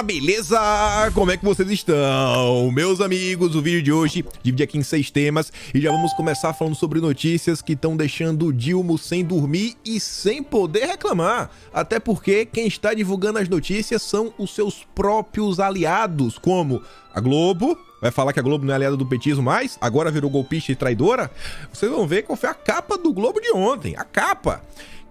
galera, beleza? Como é que vocês estão? Meus amigos, o vídeo de hoje divide aqui em 6 temas e já vamos começar falando sobre notícias que estão deixando o Dilma sem dormir e sem poder reclamar. Até porque quem está divulgando as notícias são os seus próprios aliados, como a Globo. Vai falar que a Globo não é aliada do petismo mais? Agora virou golpista e traidora? Vocês vão ver qual foi a capa do Globo de ontem. A capa.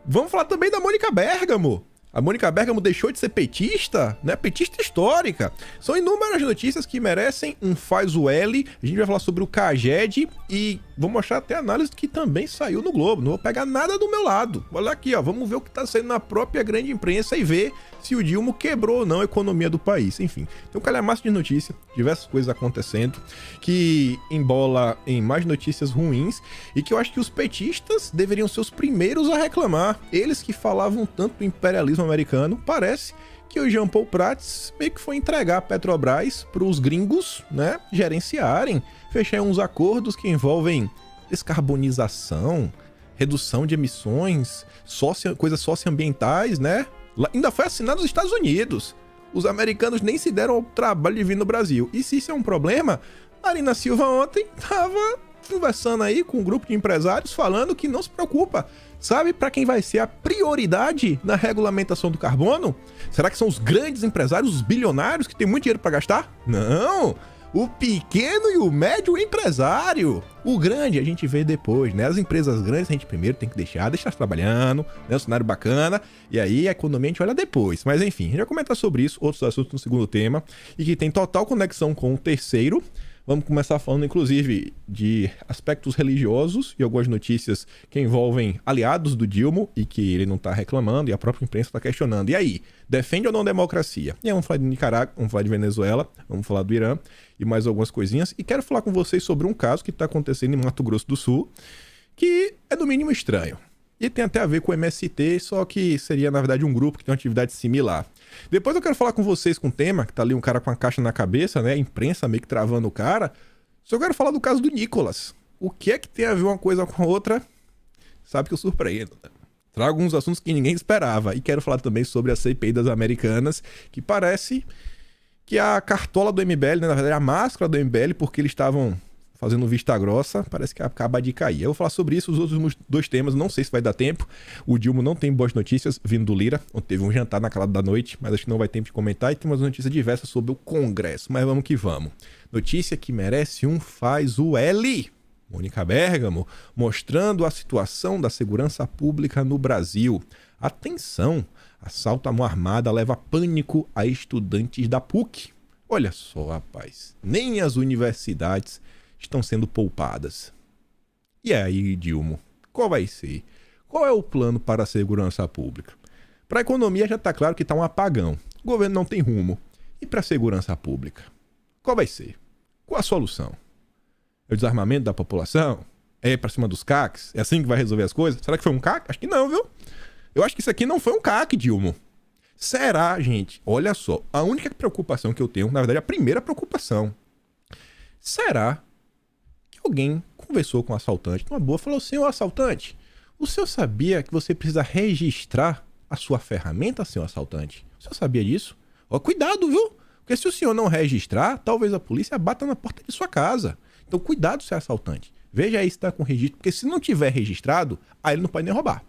Vamos falar também da Mônica Bergamo. A Mônica Bergamo deixou de ser petista, né? Petista histórica. São inúmeras notícias que merecem um faz o L. A gente vai falar sobre o Caged e vou mostrar até a análise que também saiu no Globo. Não vou pegar nada do meu lado. Olha aqui, ó. Vamos ver o que tá saindo na própria grande imprensa e ver se o Dilma quebrou ou não a economia do país. Enfim, tem um calhamaço de notícia, diversas coisas acontecendo, que embola em mais notícias ruins e que eu acho que os petistas deveriam ser os primeiros a reclamar. Eles que falavam tanto do imperialismo americano, parece que o Jean Paul Prats meio que foi entregar a Petrobras para os gringos, né, gerenciarem, fechar uns acordos que envolvem descarbonização, redução de emissões, coisas socioambientais, né? Ainda foi assinado nos Estados Unidos. Os americanos nem se deram ao trabalho de vir no Brasil. E se isso é um problema, Marina Silva ontem estava conversando aí com um grupo de empresários falando que não se preocupa. Sabe para quem vai ser a prioridade na regulamentação do carbono? Será que são os grandes empresários, os bilionários que têm muito dinheiro para gastar? Não! O pequeno e o médio empresário. O grande a gente vê depois, né? As empresas grandes a gente primeiro tem que deixar trabalhando, né? Um cenário bacana, e aí a economia a gente olha depois. Mas enfim, a gente vai comentar sobre isso, outros assuntos no segundo tema, e que tem total conexão com o terceiro. Vamos começar falando, inclusive, de aspectos religiosos e algumas notícias que envolvem aliados do Dilma e que ele não está reclamando e a própria imprensa está questionando. E aí, defende ou não a democracia? E aí vamos falar de Nicarágua, vamos falar de Venezuela, vamos falar do Irã e mais algumas coisinhas. E quero falar com vocês sobre um caso que está acontecendo em Mato Grosso do Sul, que é no mínimo estranho. E tem até a ver com o MST, só que seria, na verdade, um grupo que tem uma atividade similar. Depois eu quero falar com vocês com um tema, que tá ali um cara com a caixa na cabeça, né? A imprensa meio que travando o cara. Só quero falar do caso do Nicolas. O que é que tem a ver uma coisa com a outra? Sabe que eu surpreendo, né? Trago alguns assuntos que ninguém esperava. E quero falar também sobre a CPI das Americanas, que parece que a cartola do MBL, né? Na verdade, a máscara do MBL, porque eles estavam fazendo vista grossa, parece que acaba de cair. Eu vou falar sobre isso, os outros 2 temas, não sei se vai dar tempo. O Dilma não tem boas notícias vindo do Lira, onde teve um jantar na calada da noite, mas acho que não vai ter tempo de comentar. E tem umas notícias diversas sobre o Congresso, mas vamos que vamos. Notícia que merece um faz o L. Mônica Bergamo, mostrando a situação da segurança pública no Brasil. Atenção, assalto à mão armada leva pânico a estudantes da PUC. Olha só, rapaz, nem as universidades estão sendo poupadas. E aí, Dilma, qual vai ser? Qual é o plano para a segurança pública? Para a economia já está claro que está um apagão. O governo não tem rumo. E para a segurança pública? Qual vai ser? Qual a solução? É o desarmamento da população? É para cima dos CACs? É assim que vai resolver as coisas? Será que foi um CAC? Acho que não, viu? Eu acho que isso aqui não foi um CAC, Dilma. Será, gente? Olha só, a única preocupação que eu tenho, na verdade, a primeira preocupação. Será alguém conversou com o assaltante, numa boa, falou: senhor assaltante, o senhor sabia que você precisa registrar a sua ferramenta, senhor assaltante? O senhor sabia disso? Ó, cuidado, viu? Porque se o senhor não registrar, talvez a polícia bata na porta de sua casa. Então cuidado, senhor assaltante. Veja aí se está com registro, porque se não tiver registrado, aí ele não pode nem roubar.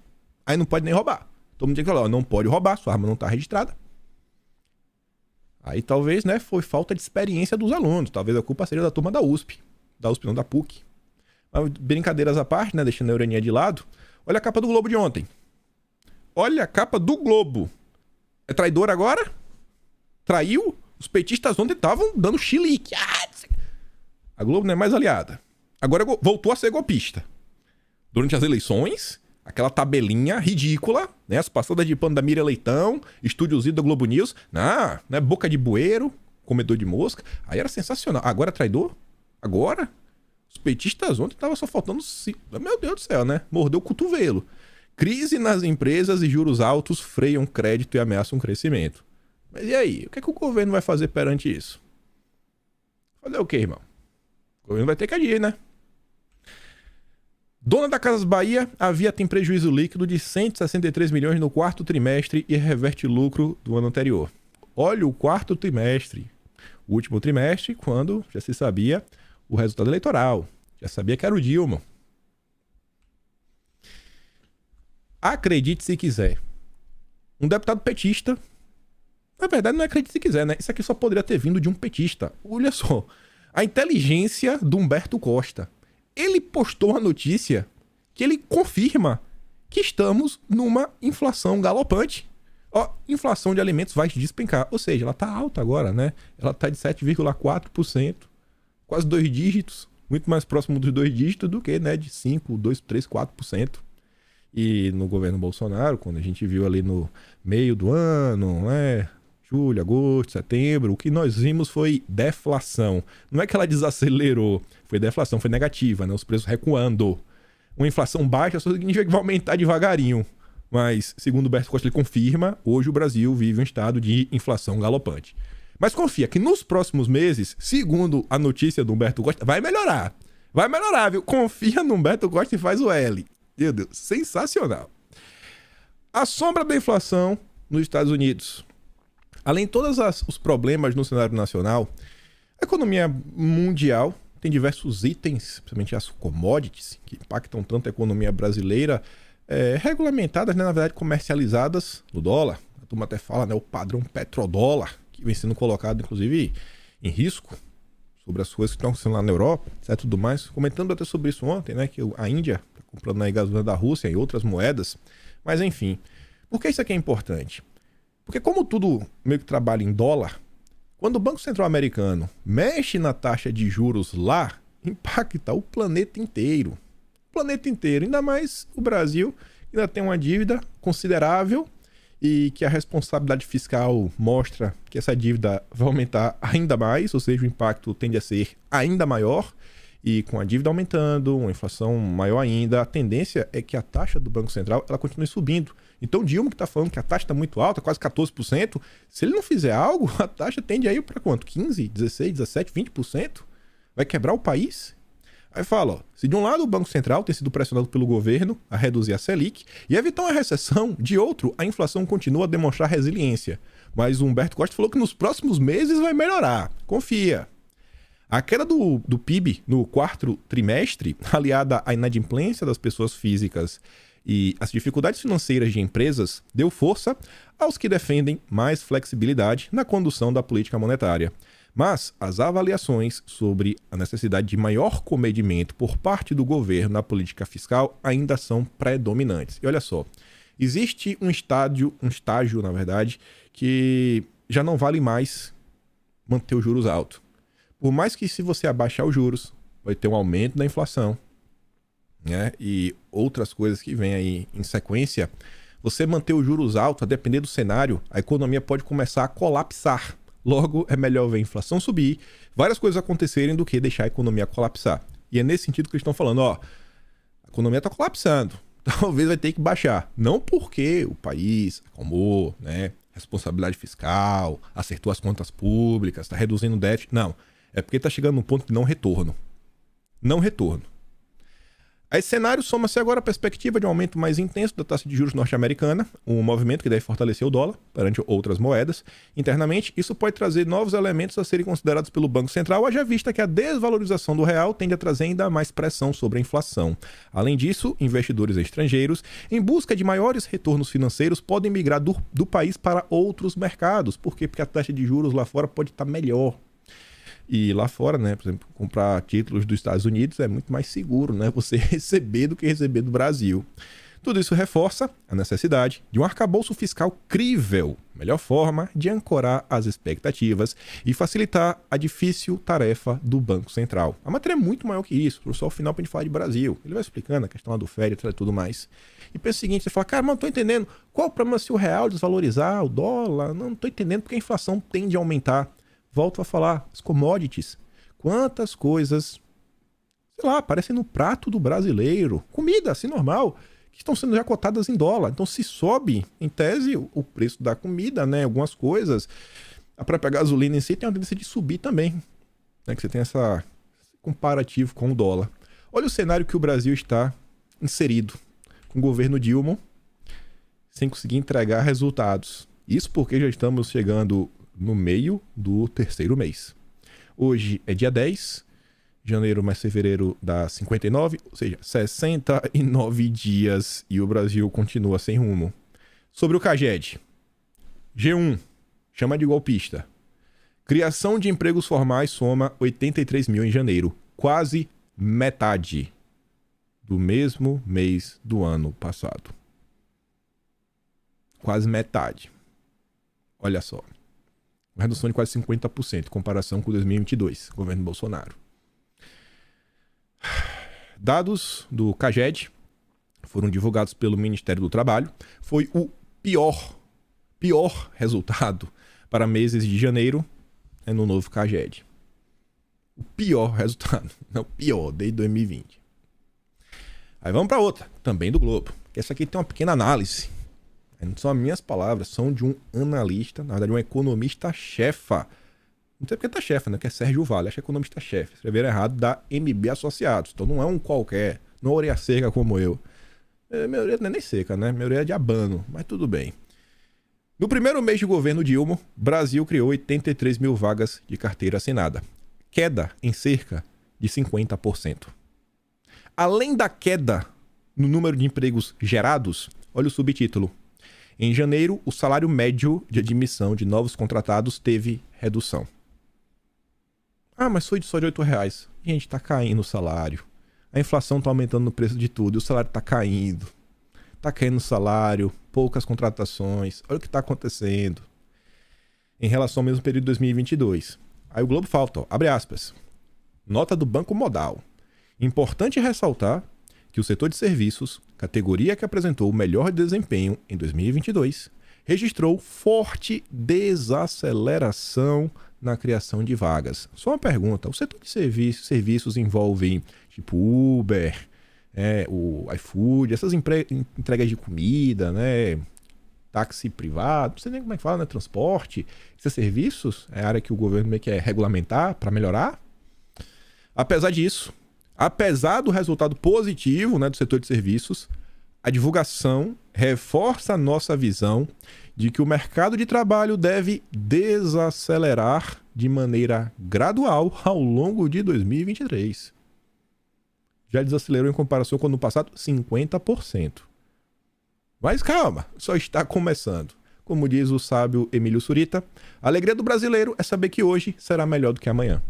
Aí não pode nem roubar. Todo mundo tem que falar: ó, não pode roubar, sua arma não está registrada. Aí talvez, né, foi falta de experiência dos alunos. Talvez a culpa seja da turma da USP. Da USP não, da PUC. Mas brincadeiras à parte, né? Deixando a ironia de lado. Olha a capa do Globo de ontem. Olha a capa do Globo. É traidor agora? Traiu? Os petistas ontem estavam dando chilique. A Globo não é mais aliada. Agora voltou a ser golpista. Durante as eleições, aquela tabelinha ridícula, né? As passadas de pano da Miriam Leitão, estúdiozinho da Globo News. Não, né? Boca de bueiro, comedor de mosca. Aí era sensacional. Agora é traidor? Agora? Os petistas ontem estavam só faltando... Meu Deus do céu, né? Mordeu o cotovelo. Crise nas empresas e juros altos freiam crédito e ameaçam o crescimento. Mas e aí? O que é que o governo vai fazer perante isso? Fazer o quê, irmão? O governo vai ter que agir, né? Dona da Casas Bahia, a Via tem prejuízo líquido de 163 milhões no quarto trimestre e reverte lucro do ano anterior. olha o quarto trimestre. O último trimestre, quando já se sabia o resultado eleitoral. Já sabia que era o Dilma. Acredite se quiser. Um deputado petista, na verdade não acredite se quiser, né? Isso aqui só poderia ter vindo de um petista. Olha só, a inteligência do Humberto Costa. Ele postou a notícia que ele confirma que estamos numa inflação galopante. Ó, inflação de alimentos vai despencar. Ou seja, ela tá alta agora, né? Ela tá de 7,4%. Quase 2 dígitos. Muito mais próximo dos 2 dígitos do que, né, de 5, 2, 3, 4%. E no governo Bolsonaro, quando a gente viu ali no meio do ano, né, julho, agosto, setembro, o que nós vimos foi deflação. Não é que ela desacelerou, foi deflação, foi negativa, né, os preços recuando. Uma inflação baixa só significa que vai aumentar devagarinho. Mas, segundo o Humberto Costa, ele confirma, hoje o Brasil vive um estado de inflação galopante. Mas confia que nos próximos meses, segundo a notícia do Humberto Costa, vai melhorar. Vai melhorar, viu? Confia no Humberto Costa e faz o L. Meu Deus, sensacional. A sombra da inflação nos Estados Unidos. Além de todos os problemas no cenário nacional, a economia mundial tem diversos itens, principalmente as commodities, que impactam tanto a economia brasileira, regulamentadas, né, na verdade comercializadas no dólar. A turma até fala, né, o padrão petrodólar, que vem sendo colocado, inclusive, em risco sobre as coisas que estão acontecendo lá na Europa, etc, tudo mais. Comentando até sobre isso ontem, né, que a Índia está comprando aí gasolina da Rússia e outras moedas. Mas enfim, por que isso aqui é importante? Porque como tudo meio que trabalha em dólar, quando o Banco Central americano mexe na taxa de juros lá, impacta o planeta inteiro. O planeta inteiro, ainda mais o Brasil, que ainda tem uma dívida considerável e que a responsabilidade fiscal mostra que essa dívida vai aumentar ainda mais, ou seja, o impacto tende a ser ainda maior. E com a dívida aumentando, uma inflação maior ainda, a tendência é que a taxa do Banco Central ela continue subindo. Então, Dilma, que está falando que a taxa está muito alta, quase 14%, se ele não fizer algo, a taxa tende a ir para quanto? 15%, 16%, 17%, 20%? Vai quebrar o país? Aí fala, ó, se de um lado o Banco Central tem sido pressionado pelo governo a reduzir a Selic e evitar uma recessão, de outro, a inflação continua a demonstrar resiliência. Mas o Humberto Costa falou que nos próximos meses vai melhorar. Confia. A queda do PIB no quarto trimestre, aliada à inadimplência das pessoas físicas e as dificuldades financeiras de empresas, deu força aos que defendem mais flexibilidade na condução da política monetária. Mas as avaliações sobre a necessidade de maior comedimento por parte do governo na política fiscal ainda são predominantes. E olha só, existe um estágio, na verdade, que já não vale mais manter os juros altos. Por mais que se você abaixar os juros, vai ter um aumento da inflação, né? E outras coisas que vêm aí em sequência, você manter os juros altos, a depender do cenário, a economia pode começar a colapsar. Logo, é melhor ver a inflação subir, várias coisas acontecerem do que deixar a economia colapsar. E é nesse sentido que eles estão falando, ó, a economia está colapsando, talvez vai ter que baixar. Não porque o país acalmou, né? Responsabilidade fiscal, acertou as contas públicas, está reduzindo o déficit, não. É porque está chegando num ponto de não retorno. Não retorno. A esse cenário soma-se agora a perspectiva de um aumento mais intenso da taxa de juros norte-americana, um movimento que deve fortalecer o dólar perante outras moedas. Internamente, isso pode trazer novos elementos a serem considerados pelo Banco Central, haja vista que a desvalorização do real tende a trazer ainda mais pressão sobre a inflação. Além disso, investidores estrangeiros, em busca de maiores retornos financeiros, podem migrar do país para outros mercados. Por quê? Porque a taxa de juros lá fora pode estar melhor. E lá fora, né, por exemplo, comprar títulos dos Estados Unidos é muito mais seguro, né, você receber do que receber do Brasil. Tudo isso reforça a necessidade de um arcabouço fiscal crível, melhor forma de ancorar as expectativas e facilitar a difícil tarefa do Banco Central. A matéria é muito maior que isso, só ao final para a gente falar de Brasil. Ele vai explicando a questão lá do FED e tudo mais. E pensa o seguinte, você fala, cara, mas não estou entendendo, qual o problema se o real desvalorizar, o dólar? Não estou entendendo porque a inflação tende a aumentar. Volto a falar, as commodities. Quantas coisas, sei lá, aparecem no prato do brasileiro. Comida, assim, normal, que estão sendo já cotadas em dólar. Então, se sobe, em tese, o preço da comida, né? Algumas coisas. A própria gasolina em si tem uma tendência de subir também. Né? Que você tem esse comparativo com o dólar. Olha o cenário que o Brasil está inserido. Com o governo Dilma, sem conseguir entregar resultados. Isso porque já estamos chegando no meio do terceiro mês. Hoje é dia 10, janeiro mais fevereiro dá 59, ou seja, 69 dias e o Brasil continua sem rumo. Sobre o CAGED, G1, chama de golpista. Criação de empregos formais soma 83 mil em janeiro, quase metade do mesmo mês do ano passado. Quase metade. Olha só. Uma redução de quase 50% em comparação com 2022, governo Bolsonaro. Dados do CAGED foram divulgados pelo Ministério do Trabalho. Foi o pior resultado para meses de janeiro no novo CAGED. O pior resultado. Não, pior, desde 2020. Aí vamos para outra, também do Globo. Essa aqui tem uma pequena análise. Não são as minhas palavras, são de um analista, na verdade um economista-chefa. Não sei porque tá chefe, né? Que é Sérgio Vale, acho que é economista-chefe. Escreveram errado, da MB Associados. Então não é um qualquer, não é orelha seca como eu. Minha orelha não é nem seca, né? Minha orelha é de abano, mas tudo bem. No primeiro mês de governo Dilma, Brasil criou 83 mil vagas de carteira assinada. Queda em cerca de 50%. Além da queda no número de empregos gerados, olha o subtítulo. Em janeiro, o salário médio de admissão de novos contratados teve redução. Ah, mas foi só de R$8. Gente, tá caindo o salário. A inflação tá aumentando no preço de tudo e o salário tá caindo. Tá caindo o salário, poucas contratações. Olha o que tá acontecendo. Em relação ao mesmo período de 2022. Aí o Globo falta, ó, abre aspas. Nota do Banco Modal. Importante ressaltar que o setor de serviços, categoria que apresentou o melhor desempenho em 2022, registrou forte desaceleração na criação de vagas. Só uma pergunta, o setor de serviços envolve tipo Uber, o iFood, essas entregas de comida, né? Táxi privado, não sei nem como é que fala, né? Transporte, esses serviços, é a área que o governo meio que quer regulamentar para melhorar. Apesar disso, apesar do resultado positivo, né, do setor de serviços, a divulgação reforça a nossa visão de que o mercado de trabalho deve desacelerar de maneira gradual ao longo de 2023. Já desacelerou em comparação com o ano passado 50%. Mas calma, só está começando. Como diz o sábio Emílio Surita, a alegria do brasileiro é saber que hoje será melhor do que amanhã.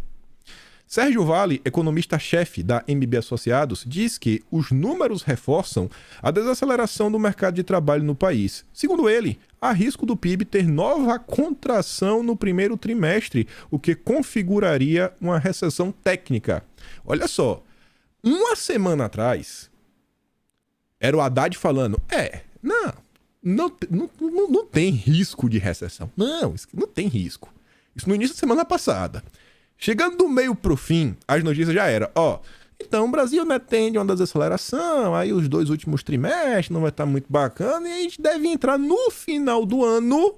Sérgio Vale, economista-chefe da MB Associados, diz que os números reforçam a desaceleração do mercado de trabalho no país. Segundo ele, há risco do PIB ter nova contração no primeiro trimestre, o que configuraria uma recessão técnica. Olha só, uma semana atrás, era o Haddad falando, não tem risco de recessão. Não tem risco. Isso no início da semana passada. Chegando do meio pro fim, as notícias já eram, então o Brasil, né, tende uma desaceleração, aí os 2 últimos trimestres não vai estar muito bacana e a gente deve entrar no final do ano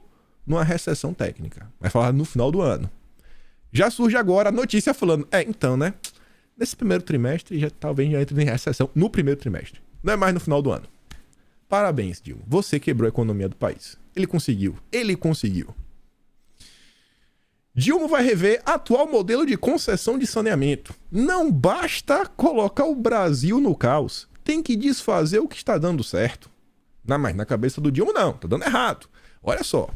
numa recessão técnica. Vai falar no final do ano. Já surge agora a notícia falando, então, né, nesse primeiro trimestre talvez já entre em recessão no primeiro trimestre. Não é mais no final do ano. Parabéns, Dilma. Você quebrou a economia do país. Ele conseguiu. Dilma vai rever atual modelo de concessão de saneamento. Não basta colocar o Brasil no caos. Tem que desfazer o que está dando certo. Não, mas na cabeça do Dilma não. Tá dando errado. Olha só.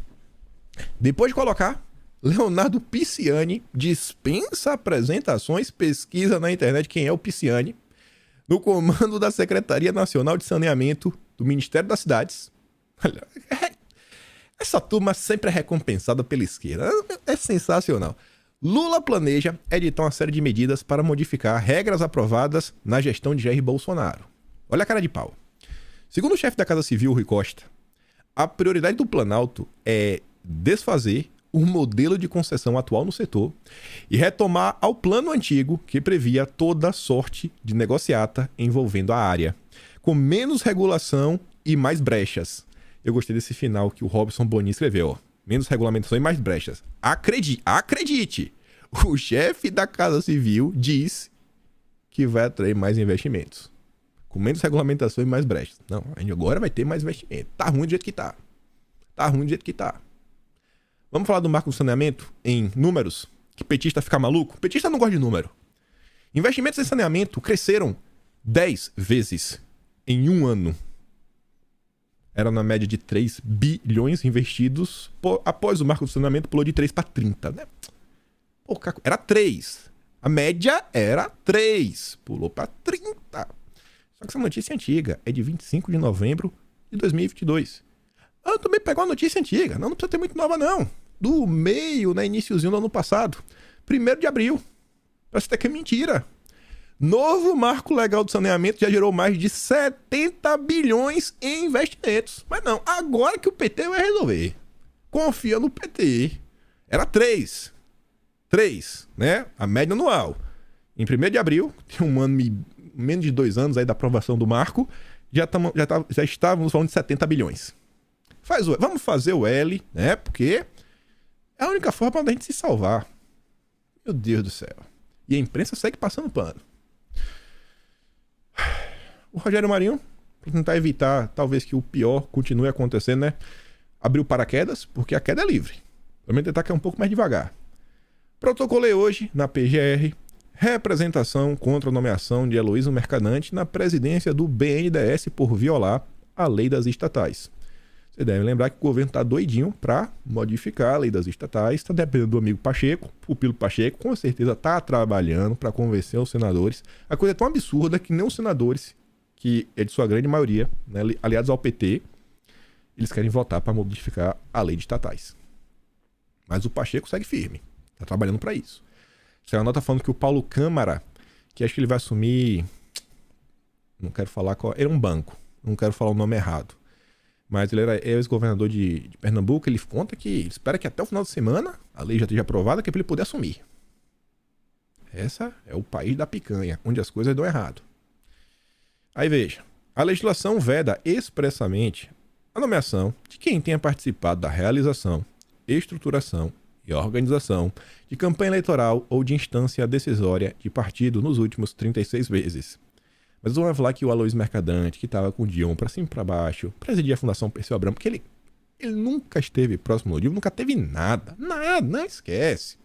Depois de colocar, Leonardo Pisciani dispensa apresentações, pesquisa na internet quem é o Pisciani, no comando da Secretaria Nacional de Saneamento do Ministério das Cidades. Olha, essa turma sempre é recompensada pela esquerda. É sensacional. Lula planeja editar uma série de medidas para modificar regras aprovadas na gestão de Jair Bolsonaro. Olha a cara de pau. Segundo o chefe da Casa Civil, Rui Costa, a prioridade do Planalto é desfazer o modelo de concessão atual no setor e retomar ao plano antigo que previa toda sorte de negociata envolvendo a área, com menos regulação e mais brechas. Eu gostei desse final que o Robson Bonin escreveu, menos regulamentação e mais brechas. Acredite, o chefe da Casa Civil diz que vai atrair mais investimentos, com menos regulamentação e mais brechas. Não, agora vai ter mais investimento. Tá ruim do jeito que tá. Vamos falar do marco do saneamento em números? Que petista fica maluco? Petista não gosta de número. Investimentos em saneamento cresceram 10 vezes em um ano. Era na média de 3 bilhões investidos. Após o marco do saneamento, pulou de 3 para 30, né? Era 3. A média era 3. Pulou para 30. Só que essa notícia é antiga. É de 25 de novembro de 2022. Eu também pegou uma notícia antiga. Não precisa ter muito nova, não. Do meio, né? Iniciozinho do ano passado. 1º de abril. Parece até que é mentira. Novo marco legal do saneamento já gerou mais de 70 bilhões em investimentos. Mas não, agora que o PT vai resolver. Confia no PT. Era 3. 3, né? A média anual. Em 1º de abril, tem um ano e menos de 2 anos aí da aprovação do marco, já estávamos falando de 70 bilhões. Vamos fazer o L, né? Porque é a única forma da gente se salvar. Meu Deus do céu. E a imprensa segue passando pano. O Rogério Marinho, para tentar evitar talvez que o pior continue acontecendo, né? Abriu paraquedas, porque a queda é livre. Vamos tentar que é um pouco mais devagar. Protocolei hoje, na PGR, representação contra a nomeação de Heloísio Mercadante na presidência do BNDES por violar a lei das estatais. Você deve lembrar que o governo está doidinho para modificar a lei das estatais, está dependendo do amigo Pacheco. O Pilo Pacheco com certeza está trabalhando para convencer os senadores. A coisa é tão absurda que nem os senadores, que é de sua grande maioria, né, aliados ao PT, eles querem votar para modificar a lei de estatais. Mas o Pacheco segue firme, está trabalhando para isso. Saiu a nota falando que o Paulo Câmara, que acho que ele vai assumir, não quero falar qual, era um banco, não quero falar o nome errado, mas ele era ex-governador de Pernambuco. Ele conta que espera que até o final de semana a lei já esteja aprovada, que é para ele poder assumir. Essa é o país da picanha, onde as coisas dão errado. Aí veja, a legislação veda expressamente a nomeação de quem tenha participado da realização, estruturação e organização de campanha eleitoral ou de instância decisória de partido nos últimos 36 meses. Mas vamos falar que o Heloísio Mercadante, que estava com o Dilma para cima e para baixo, presidia a Fundação Perseu Abramo, porque ele nunca esteve próximo do Dilma, nunca teve nada, não esquece.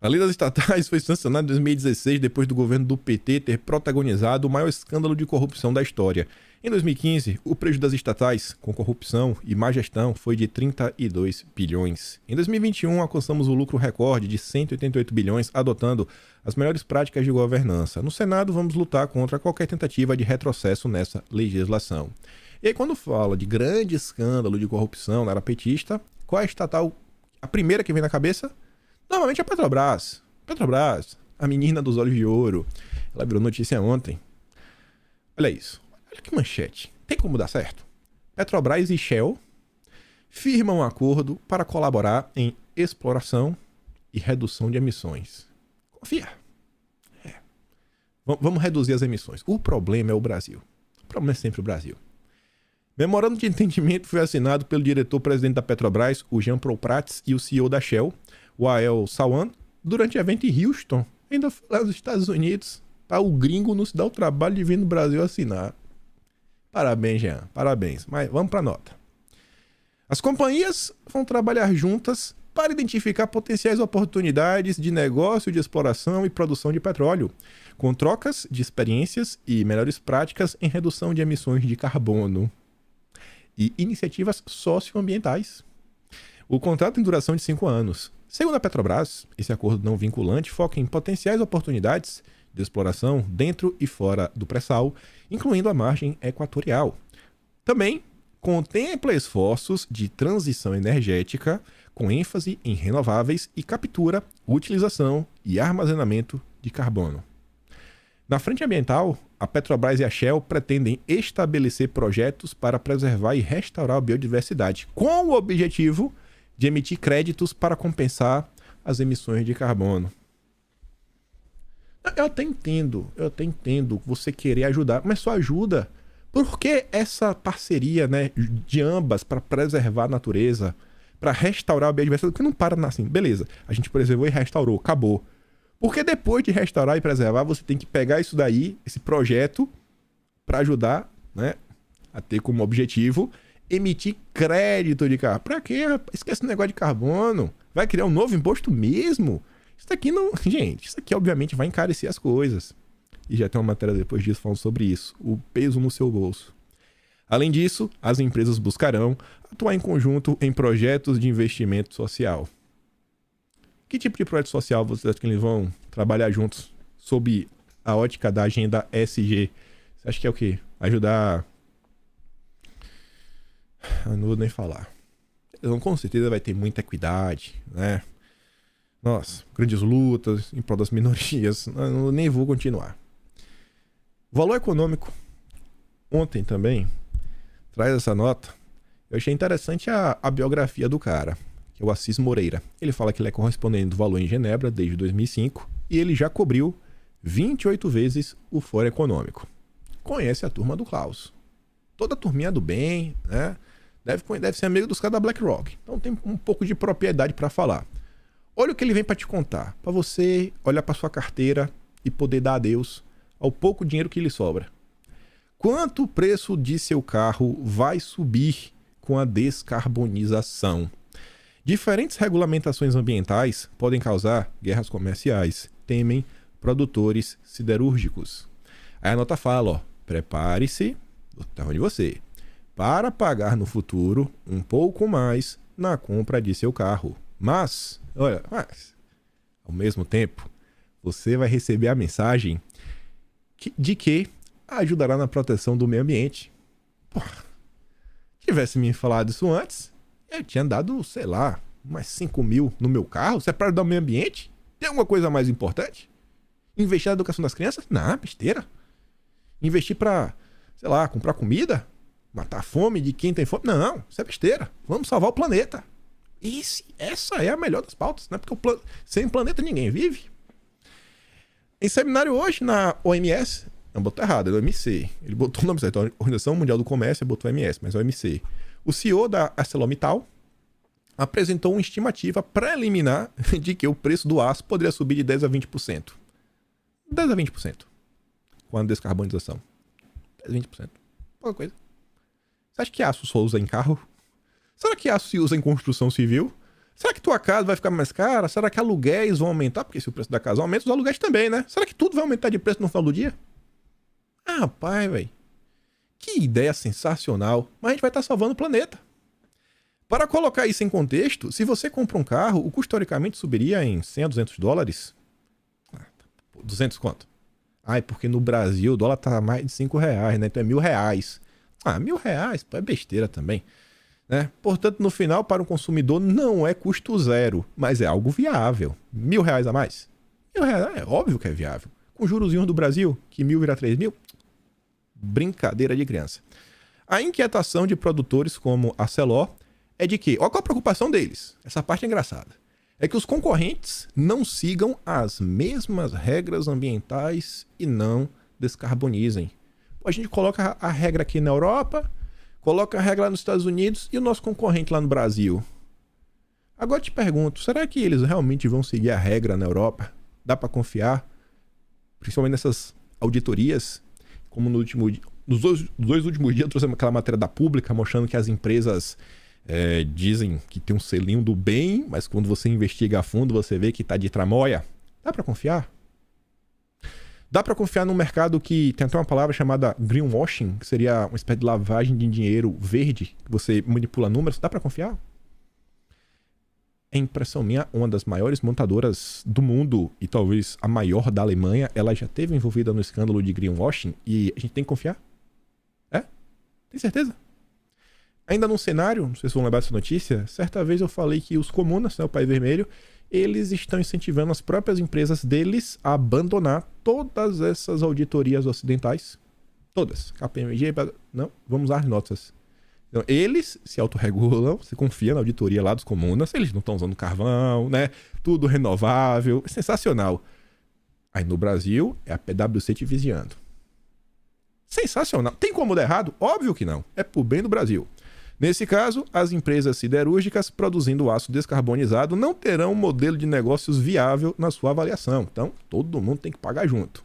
A lei das estatais foi sancionada em 2016, depois do governo do PT ter protagonizado o maior escândalo de corrupção da história. Em 2015, o prejuízo das estatais com corrupção e má gestão foi de 32 bilhões. Em 2021, alcançamos o lucro recorde de 188 bilhões, adotando as melhores práticas de governança. No Senado, vamos lutar contra qualquer tentativa de retrocesso nessa legislação. E aí, quando fala de grande escândalo de corrupção na era petista, qual é a estatal? A primeira que vem na cabeça? Normalmente é a Petrobras. Petrobras, a menina dos olhos de ouro. Ela virou notícia ontem. Olha isso. Olha que manchete. Tem como dar certo? Petrobras e Shell firmam um acordo para colaborar em exploração e redução de emissões. Confia. Vamos reduzir as emissões. O problema é o Brasil. O problema é sempre o Brasil. Memorando de entendimento foi assinado pelo diretor-presidente da Petrobras, o Jean Paul Prats, e o CEO da Shell, o Wael Sawan, durante o evento em Houston, ainda lá nos Estados Unidos. Tá? O gringo não se dá o trabalho de vir no Brasil assinar. Parabéns, Jean. Parabéns. Mas vamos para a nota. As companhias vão trabalhar juntas para identificar potenciais oportunidades de negócio de exploração e produção de petróleo, com trocas de experiências e melhores práticas em redução de emissões de carbono e iniciativas socioambientais. O contrato tem duração de 5 anos. Segundo a Petrobras, esse acordo não vinculante foca em potenciais oportunidades de exploração dentro e fora do pré-sal, incluindo a margem equatorial. Também contempla esforços de transição energética com ênfase em renováveis e captura, utilização e armazenamento de carbono. Na frente ambiental, a Petrobras e a Shell pretendem estabelecer projetos para preservar e restaurar a biodiversidade, com o objetivo de emitir créditos para compensar as emissões de carbono. Eu até entendo você querer ajudar, mas só ajuda. Por que essa parceria, né, de ambas para preservar a natureza, para restaurar a biodiversidade? Porque não para assim, beleza, a gente preservou e restaurou, acabou. Porque depois de restaurar e preservar, você tem que pegar isso daí, esse projeto, para ajudar, né, a ter como objetivo emitir crédito de carbono. Pra quê, rapaz? Esquece esse negócio de carbono. Vai criar um novo imposto mesmo? Isso daqui não... Gente, isso aqui obviamente vai encarecer as coisas. E já tem uma matéria depois disso falando sobre isso. O peso no seu bolso. Além disso, as empresas buscarão atuar em conjunto em projetos de investimento social. Que tipo de projeto social vocês acham que eles vão trabalhar juntos sob a ótica da agenda SG? Você acha que é o quê? Ajudar... Eu não vou nem falar. Então, com certeza vai ter muita equidade, né? Nossa, grandes lutas em prol das minorias. Eu nem vou continuar. O Valor Econômico, ontem também, traz essa nota. Eu achei interessante a biografia do cara, que é o Assis Moreira. Ele fala que ele é correspondente do Valor em Genebra desde 2005 e ele já cobriu 28 vezes o Fórum Econômico. Conhece a turma do Klaus. Toda a turminha do bem, né? Deve ser amigo dos caras da BlackRock. Então tem um pouco de propriedade para falar. Olha o que ele vem para te contar. Para você olhar para sua carteira e poder dar adeus ao pouco dinheiro que lhe sobra. Quanto o preço de seu carro vai subir com a descarbonização? Diferentes regulamentações ambientais podem causar guerras comerciais, temem produtores siderúrgicos. Aí a nota fala, ó, prepare-se, tá onde você, para pagar no futuro um pouco mais na compra de seu carro. Mas, ao mesmo tempo, você vai receber a mensagem de que ajudará na proteção do meio ambiente. Porra, tivesse me falado isso antes, eu tinha dado, sei lá, mais 5 mil no meu carro. Isso é para ajudar o meio ambiente? Tem alguma coisa mais importante? Investir na educação das crianças? Não, besteira. Investir para, sei lá, comprar comida? Matar a fome de quem tem fome? Não, isso é besteira. Vamos salvar o planeta. Essa é a melhor das pautas, né? Porque sem planeta ninguém vive. Em seminário hoje, na OMS, não botou errado, é o OMC. Ele botou o nome certo, a Organização Mundial do Comércio botou OMS, mas é o OMC. O CEO da ArcelorMittal apresentou uma estimativa preliminar de que o preço do aço poderia subir de 10% a 20%. 10% a 20%. Com a descarbonização. 10% a 20%. Pouca coisa. Você acha que aço só usa em carro? Será que aço se usa em construção civil? Será que tua casa vai ficar mais cara? Será que aluguéis vão aumentar? Porque se o preço da casa aumenta, os aluguéis também, né? Será que tudo vai aumentar de preço no final do dia? Ah, rapaz, velho. Que ideia sensacional. Mas a gente vai estar salvando o planeta. Para colocar isso em contexto, se você compra um carro, o custo teoricamente subiria em 100 a 200 dólares. 200 quanto? Ah, é porque no Brasil o dólar tá mais de 5 reais, né? Então é R$1.000. Ah, R$1.000, pô, é besteira também. Né? Portanto, no final, para o consumidor, não é custo zero, mas é algo viável. R$1.000 a mais? R$1.000 é óbvio que é viável. Com jurozinhos do Brasil, que 1.000 vira 3.000, brincadeira de criança. A inquietação de produtores como a Arcelor é de que, olha qual a preocupação deles, essa parte é engraçada, é que os concorrentes não sigam as mesmas regras ambientais e não descarbonizem. A gente coloca a regra aqui na Europa, coloca a regra lá nos Estados Unidos e o nosso concorrente lá no Brasil. Agora eu te pergunto, será que eles realmente vão seguir a regra na Europa? Dá para confiar? Principalmente nessas auditorias, como nos dois últimos dias eu trouxe aquela matéria da Pública mostrando que as empresas dizem que tem um selinho do bem, mas quando você investiga a fundo você vê que tá de tramóia. Dá para confiar? Dá para confiar num mercado que tem até uma palavra chamada greenwashing, que seria uma espécie de lavagem de dinheiro verde, que você manipula números. Dá para confiar? É impressão minha, uma das maiores montadoras do mundo, e talvez a maior da Alemanha, ela já esteve envolvida no escândalo de greenwashing, e a gente tem que confiar? É? Tem certeza? Ainda num cenário, não sei se vão lembrar dessa notícia, certa vez eu falei que os comunas, né, o Pai Vermelho, eles estão incentivando as próprias empresas deles a abandonar todas essas auditorias ocidentais. Todas. KPMG, não, vamos usar notas. Então, eles se autorregulam, se confia na auditoria lá dos comunas, eles não estão usando carvão, né? Tudo renovável, sensacional. Aí no Brasil, é a PwC te vigiando. Sensacional. Tem como dar errado? Óbvio que não. É pro bem do Brasil. Nesse caso, as empresas siderúrgicas produzindo aço descarbonizado não terão um modelo de negócios viável na sua avaliação. Então, todo mundo tem que pagar junto.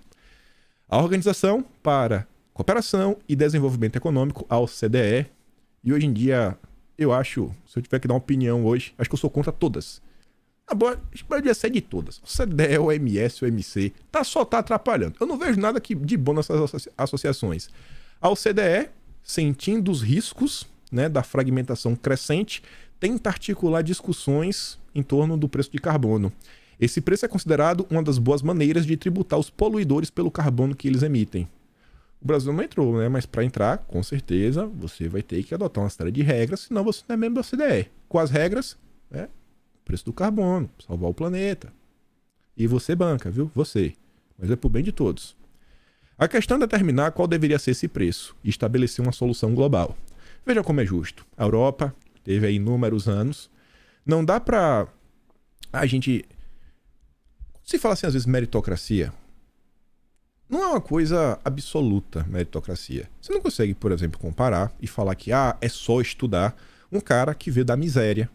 A Organização para Cooperação e Desenvolvimento Econômico, a OCDE, E hoje em dia, eu acho, se eu tiver que dar uma opinião hoje, acho que eu sou contra todas. Na boa, poderia ser de todas. O CDE, o MS, o MC, só tá atrapalhando. Eu não vejo nada de bom nessas associações. A OCDE, sentindo os riscos, né, da fragmentação crescente, tenta articular discussões em torno do preço de carbono. Esse preço é considerado uma das boas maneiras de tributar os poluidores pelo carbono que eles emitem. O Brasil não entrou, né? Mas para entrar, com certeza, você vai ter que adotar uma série de regras, senão você não é membro da OCDE. Com as regras, né? Preço do carbono, salvar o planeta. E você banca, viu? Você. Mas é pro bem de todos. A questão é determinar qual deveria ser esse preço e estabelecer uma solução global. Veja como é justo. A Europa teve aí inúmeros anos. Não dá pra a gente... Se fala assim, às vezes, meritocracia, não é uma coisa absoluta, meritocracia. Você não consegue, por exemplo, comparar e falar que é só estudar um cara que veio da miséria.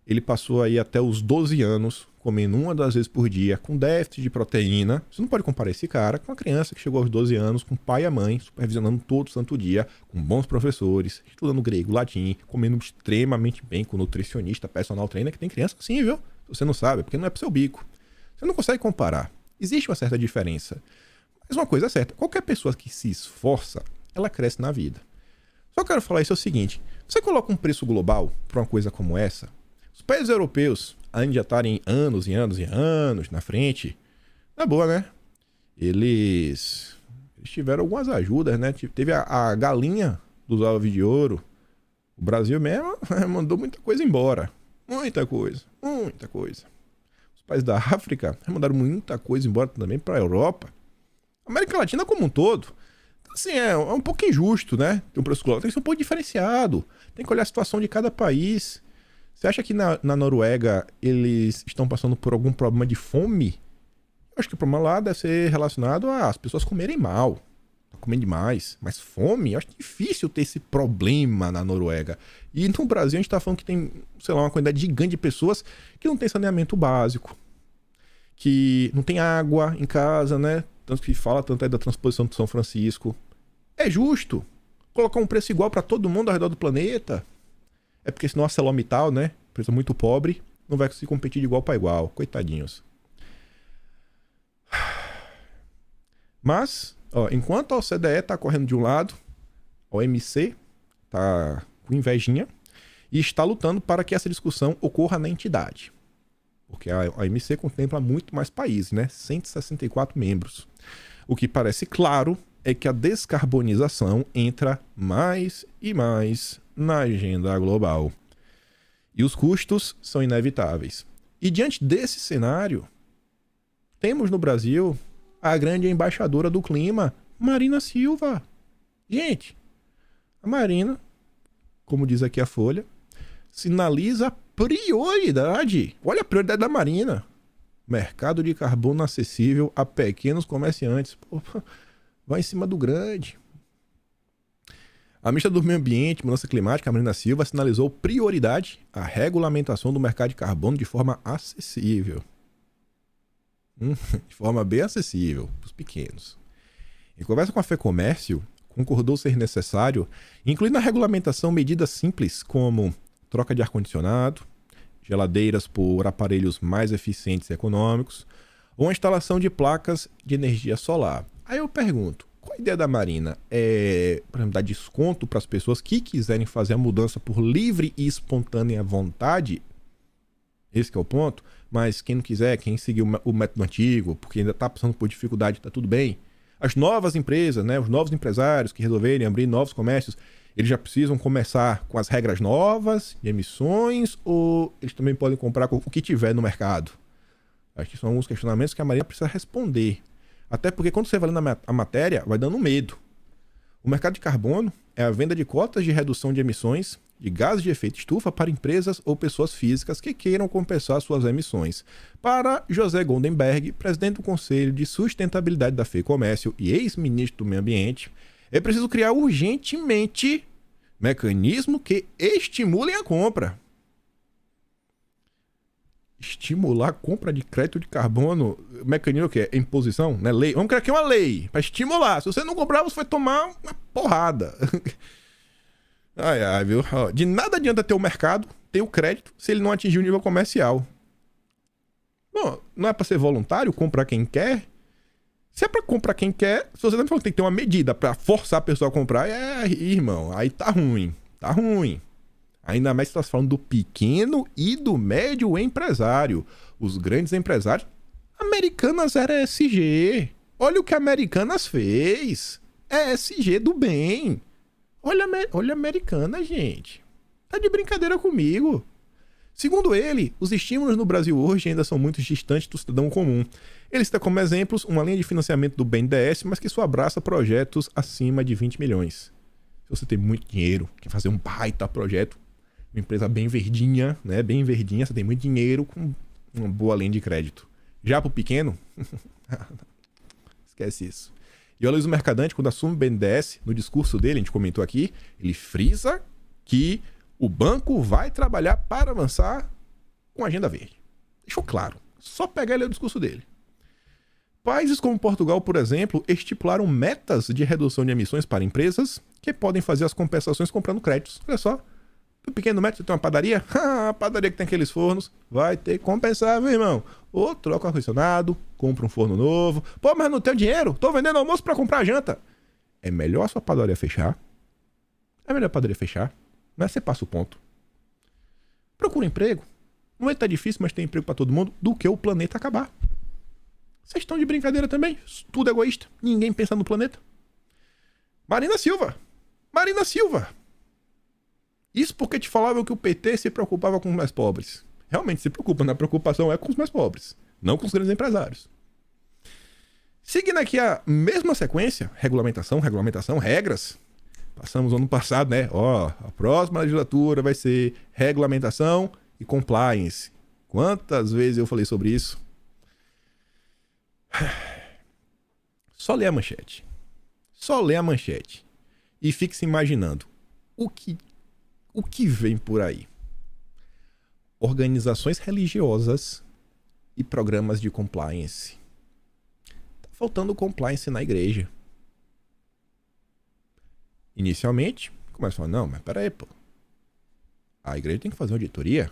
Ele passou aí até os 12 anos comendo 1 a 2 vezes por dia, com déficit de proteína. Você não pode comparar esse cara com uma criança que chegou aos 12 anos, com o pai e a mãe, supervisionando todo santo dia, com bons professores, estudando grego, latim, comendo extremamente bem com nutricionista, personal trainer, que tem criança assim, viu? Você não sabe, porque não é pro seu bico. Você não consegue comparar. Existe uma certa diferença. Mas uma coisa é certa, qualquer pessoa que se esforça, ela cresce na vida. Só quero falar isso é o seguinte, você coloca um preço global para uma coisa como essa, os países europeus, além de já estarem anos e anos e anos na frente, na boa, né? Eles tiveram algumas ajudas, né? Teve a galinha dos ovos de ouro. O Brasil mesmo mandou muita coisa embora. Muita coisa, muita coisa. Os países da África mandaram muita coisa embora também para a Europa. A América Latina como um todo. Então, assim, é um pouco injusto, né? Tem um preço global, tem que ser um pouco diferenciado. Tem que olhar a situação de cada país. Você acha que na Noruega eles estão passando por algum problema de fome? Eu acho que o problema lá deve ser relacionado às pessoas comerem mal. Tá comendo demais. Mas fome, eu acho difícil ter esse problema na Noruega. E no Brasil a gente tá falando que tem, sei lá, uma quantidade gigante de pessoas que não tem saneamento básico. Que não tem água em casa, né? Tanto que fala tanto aí da transposição de São Francisco. É justo colocar um preço igual para todo mundo ao redor do planeta? É porque senão a ArcelorMittal, né? Empresa muito pobre, não vai conseguir competir de igual para igual. Coitadinhos. Mas, enquanto a OCDE tá correndo de um lado, a OMC tá com invejinha e está lutando para que essa discussão ocorra na entidade. Porque a OMC contempla muito mais países, né? 164 membros. O que parece claro é que a descarbonização entra mais e mais na agenda global. E os custos são inevitáveis. E diante desse cenário, temos no Brasil a grande embaixadora do clima, Marina Silva. Gente, a Marina, como diz aqui a Folha, sinaliza prioridade. Olha a prioridade da Marina. Mercado de carbono acessível a pequenos comerciantes. Pô, vai em cima do grande. A ministra do Meio Ambiente e Mudança Climática, Marina Silva, sinalizou prioridade à regulamentação do mercado de carbono de forma acessível. De forma bem acessível para os pequenos. Em conversa com a FEComércio, concordou ser necessário incluir na regulamentação medidas simples como troca de ar-condicionado, geladeiras por aparelhos mais eficientes e econômicos, ou a instalação de placas de energia solar. Aí eu pergunto, qual a ideia da Marina? Por exemplo, dar desconto para as pessoas que quiserem fazer a mudança por livre e espontânea vontade? Esse que é o ponto. Mas quem não quiser, quem seguir o método antigo, porque ainda está passando por dificuldade, está tudo bem. As novas empresas, né, os novos empresários que resolverem abrir novos comércios, eles já precisam começar com as regras novas de emissões ou eles também podem comprar o que tiver no mercado? Acho que são alguns questionamentos que a Marina precisa responder. Até porque quando você vai lendo a matéria, vai dando medo. O mercado de carbono é a venda de cotas de redução de emissões de gases de efeito estufa para empresas ou pessoas físicas que queiram compensar suas emissões. Para José Goldenberg, presidente do Conselho de Sustentabilidade da FEComércio e ex-ministro do Meio Ambiente, é preciso criar urgentemente mecanismos que estimulem a compra. Estimular a compra de crédito de carbono, mecanismo que é imposição, né? Lei. Vamos criar aqui uma lei para estimular. Se você não comprar, você vai tomar uma porrada. Ai, ai, viu? Ó, de nada adianta ter o mercado, ter o crédito, se ele não atingir o nível comercial. Bom, não é pra ser voluntário, comprar quem quer? Se é pra comprar quem quer, se você tá me falando que tem que ter uma medida pra forçar a pessoa a comprar, irmão, aí tá ruim. Tá ruim. Ainda mais se tá falando do pequeno e do médio empresário. Os grandes empresários. Americanas era ESG. Olha o que a Americanas fez. É ESG do bem. Olha a Americana, gente. Tá de brincadeira comigo. Segundo ele, os estímulos no Brasil hoje ainda são muito distantes do cidadão comum. Ele cita como exemplos uma linha de financiamento do BNDES, mas que só abraça projetos acima de 20 milhões. Se você tem muito dinheiro, quer fazer um baita projeto, uma empresa bem verdinha, né? Bem verdinha, você tem muito dinheiro com uma boa linha de crédito. Já pro pequeno, esquece isso. E o Aloysio Mercadante, quando assume o BNDES, no discurso dele, a gente comentou aqui, ele frisa que o banco vai trabalhar para avançar com a agenda verde. Deixou claro. Só pegar ele o discurso dele. Países como Portugal, por exemplo, estipularam metas de redução de emissões para empresas que podem fazer as compensações comprando créditos. Olha só. Do pequeno método, você tem uma padaria? A padaria que tem aqueles fornos vai ter que compensar, meu irmão. Ou troca o ar-condicionado, compra um forno novo. Pô, mas não tenho dinheiro. Tô vendendo almoço para comprar janta. É melhor a sua padaria fechar. É melhor a padaria fechar. Mas você passa o ponto. Procura emprego. Não é tão difícil, mas tem emprego para todo mundo, do que o planeta acabar. Vocês estão de brincadeira também? Tudo egoísta. Ninguém pensa no planeta. Marina Silva. Marina Silva. Isso porque te falavam que o PT se preocupava com os mais pobres. Realmente se preocupa, né? A preocupação é com os mais pobres, não com os grandes empresários. Seguindo aqui a mesma sequência, regulamentação, regras. Passamos ano passado, né? Ó, a próxima legislatura vai ser regulamentação e compliance. Quantas vezes eu falei sobre isso? Só lê a manchete. Só lê a manchete. E fique se imaginando. O que vem por aí? Organizações religiosas e programas de compliance. Tá faltando compliance na igreja. Inicialmente, começa a falar, não, mas peraí, pô. A igreja tem que fazer uma auditoria.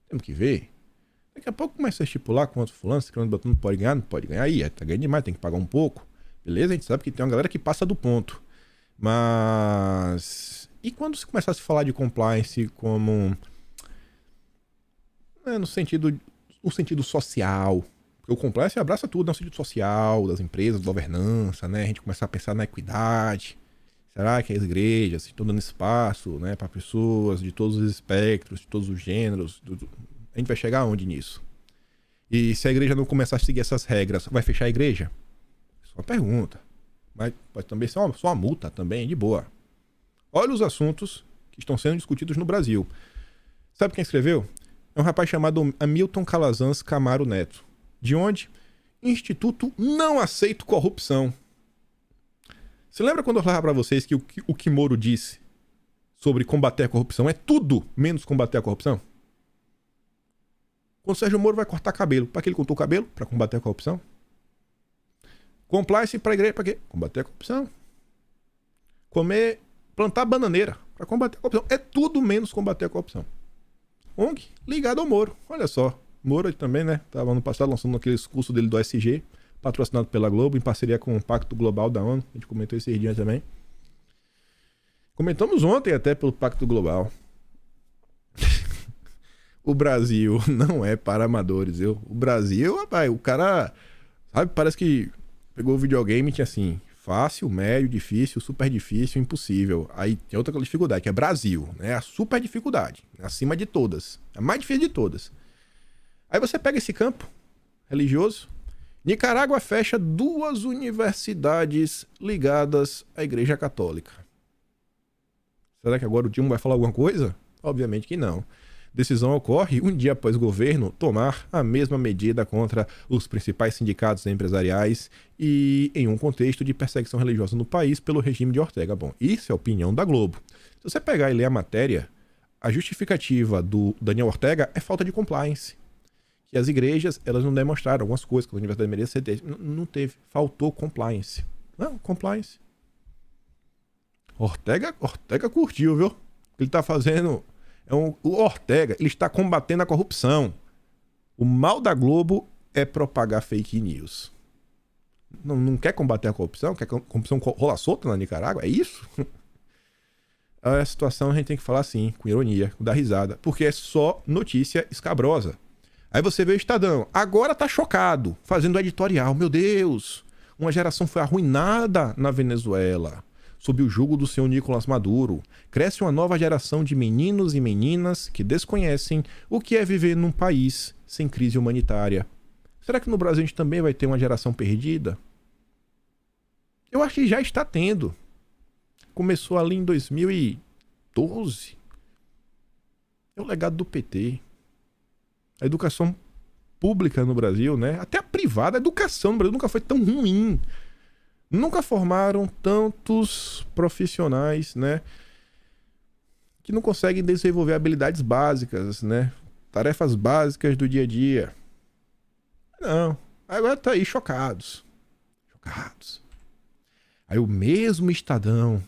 Temos que ver. Daqui a pouco começa a estipular quanto fulano, se não pode ganhar, não pode ganhar. Aí, tá ganhando demais, tem que pagar um pouco. Beleza? A gente sabe que tem uma galera que passa do ponto. Mas... E quando se começar a se falar de compliance como... no sentido social. Porque o compliance abraça tudo, no sentido social, das empresas, governança, né? A gente começar a pensar na equidade. Será que as igrejas estão dando espaço, né, para pessoas de todos os espectros, de todos os gêneros? A gente vai chegar aonde nisso? E se a igreja não começar a seguir essas regras, vai fechar a igreja? Isso é uma pergunta. Mas pode também ser só uma multa também, de boa. Olha os assuntos que estão sendo discutidos no Brasil. Sabe quem escreveu? É um rapaz chamado Hamilton Calazans Camaro Neto. De onde? Instituto Não Aceito Corrupção. Você lembra quando eu falava pra vocês que o que Moro disse sobre combater a corrupção é tudo menos combater a corrupção? Quando o Sérgio Moro vai cortar cabelo, pra que ele cortou o cabelo? Pra combater a corrupção. Compliance pra igreja, pra quê? Combater a corrupção. Plantar bananeira, pra combater a corrupção. É tudo menos combater a corrupção. ONG ligado ao Moro. Olha só. Moro também, né? Tava ano passado lançando aqueles cursos dele do SG, patrocinado pela Globo, em parceria com o Pacto Global da ONU. A gente comentou esses dias também. Comentamos ontem até pelo Pacto Global. O Brasil não é para amadores, viu? O Brasil, rapaz, o cara, sabe, parece que pegou o videogame e tinha assim, fácil, médio, difícil, super difícil, impossível. Aí tem outra dificuldade, que é Brasil, né? A super dificuldade, acima de todas. A mais difícil de todas. Aí você pega esse campo religioso. Nicarágua fecha 2 universidades ligadas à Igreja Católica. Será que agora o Dilma vai falar alguma coisa? Obviamente que não. Decisão ocorre um dia após o governo tomar a mesma medida contra os principais sindicatos empresariais e em um contexto de perseguição religiosa no país pelo regime de Ortega. Bom, isso é a opinião da Globo. Se você pegar e ler a matéria, a justificativa do Daniel Ortega é falta de compliance. Que as igrejas, elas não demonstraram algumas coisas que a universidade merecia ter. Não teve. Faltou compliance. Não, compliance. Ortega curtiu, viu? Ele tá fazendo... o Ortega, ele está combatendo a corrupção. O mal da Globo é propagar fake news. Não quer combater a corrupção? Quer que a corrupção rola solta na Nicarágua? É isso? A situação a gente tem que falar assim, com ironia, com dar risada, porque é só notícia escabrosa. Aí você vê o Estadão, agora tá chocado, fazendo editorial. Meu Deus, uma geração foi arruinada na Venezuela, sob o jugo do senhor Nicolás Maduro. Cresce uma nova geração de meninos e meninas que desconhecem o que é viver num país sem crise humanitária. Será que no Brasil a gente também vai ter uma geração perdida? Eu acho que já está tendo. Começou ali em 2012. É o legado do PT. A educação pública no Brasil, né? Até a privada, a educação no Brasil nunca foi tão ruim. Nunca formaram tantos profissionais, né? Que não conseguem desenvolver habilidades básicas, né? Tarefas básicas do dia a dia. Não. Agora tá aí chocados. Chocados. Aí o mesmo Estadão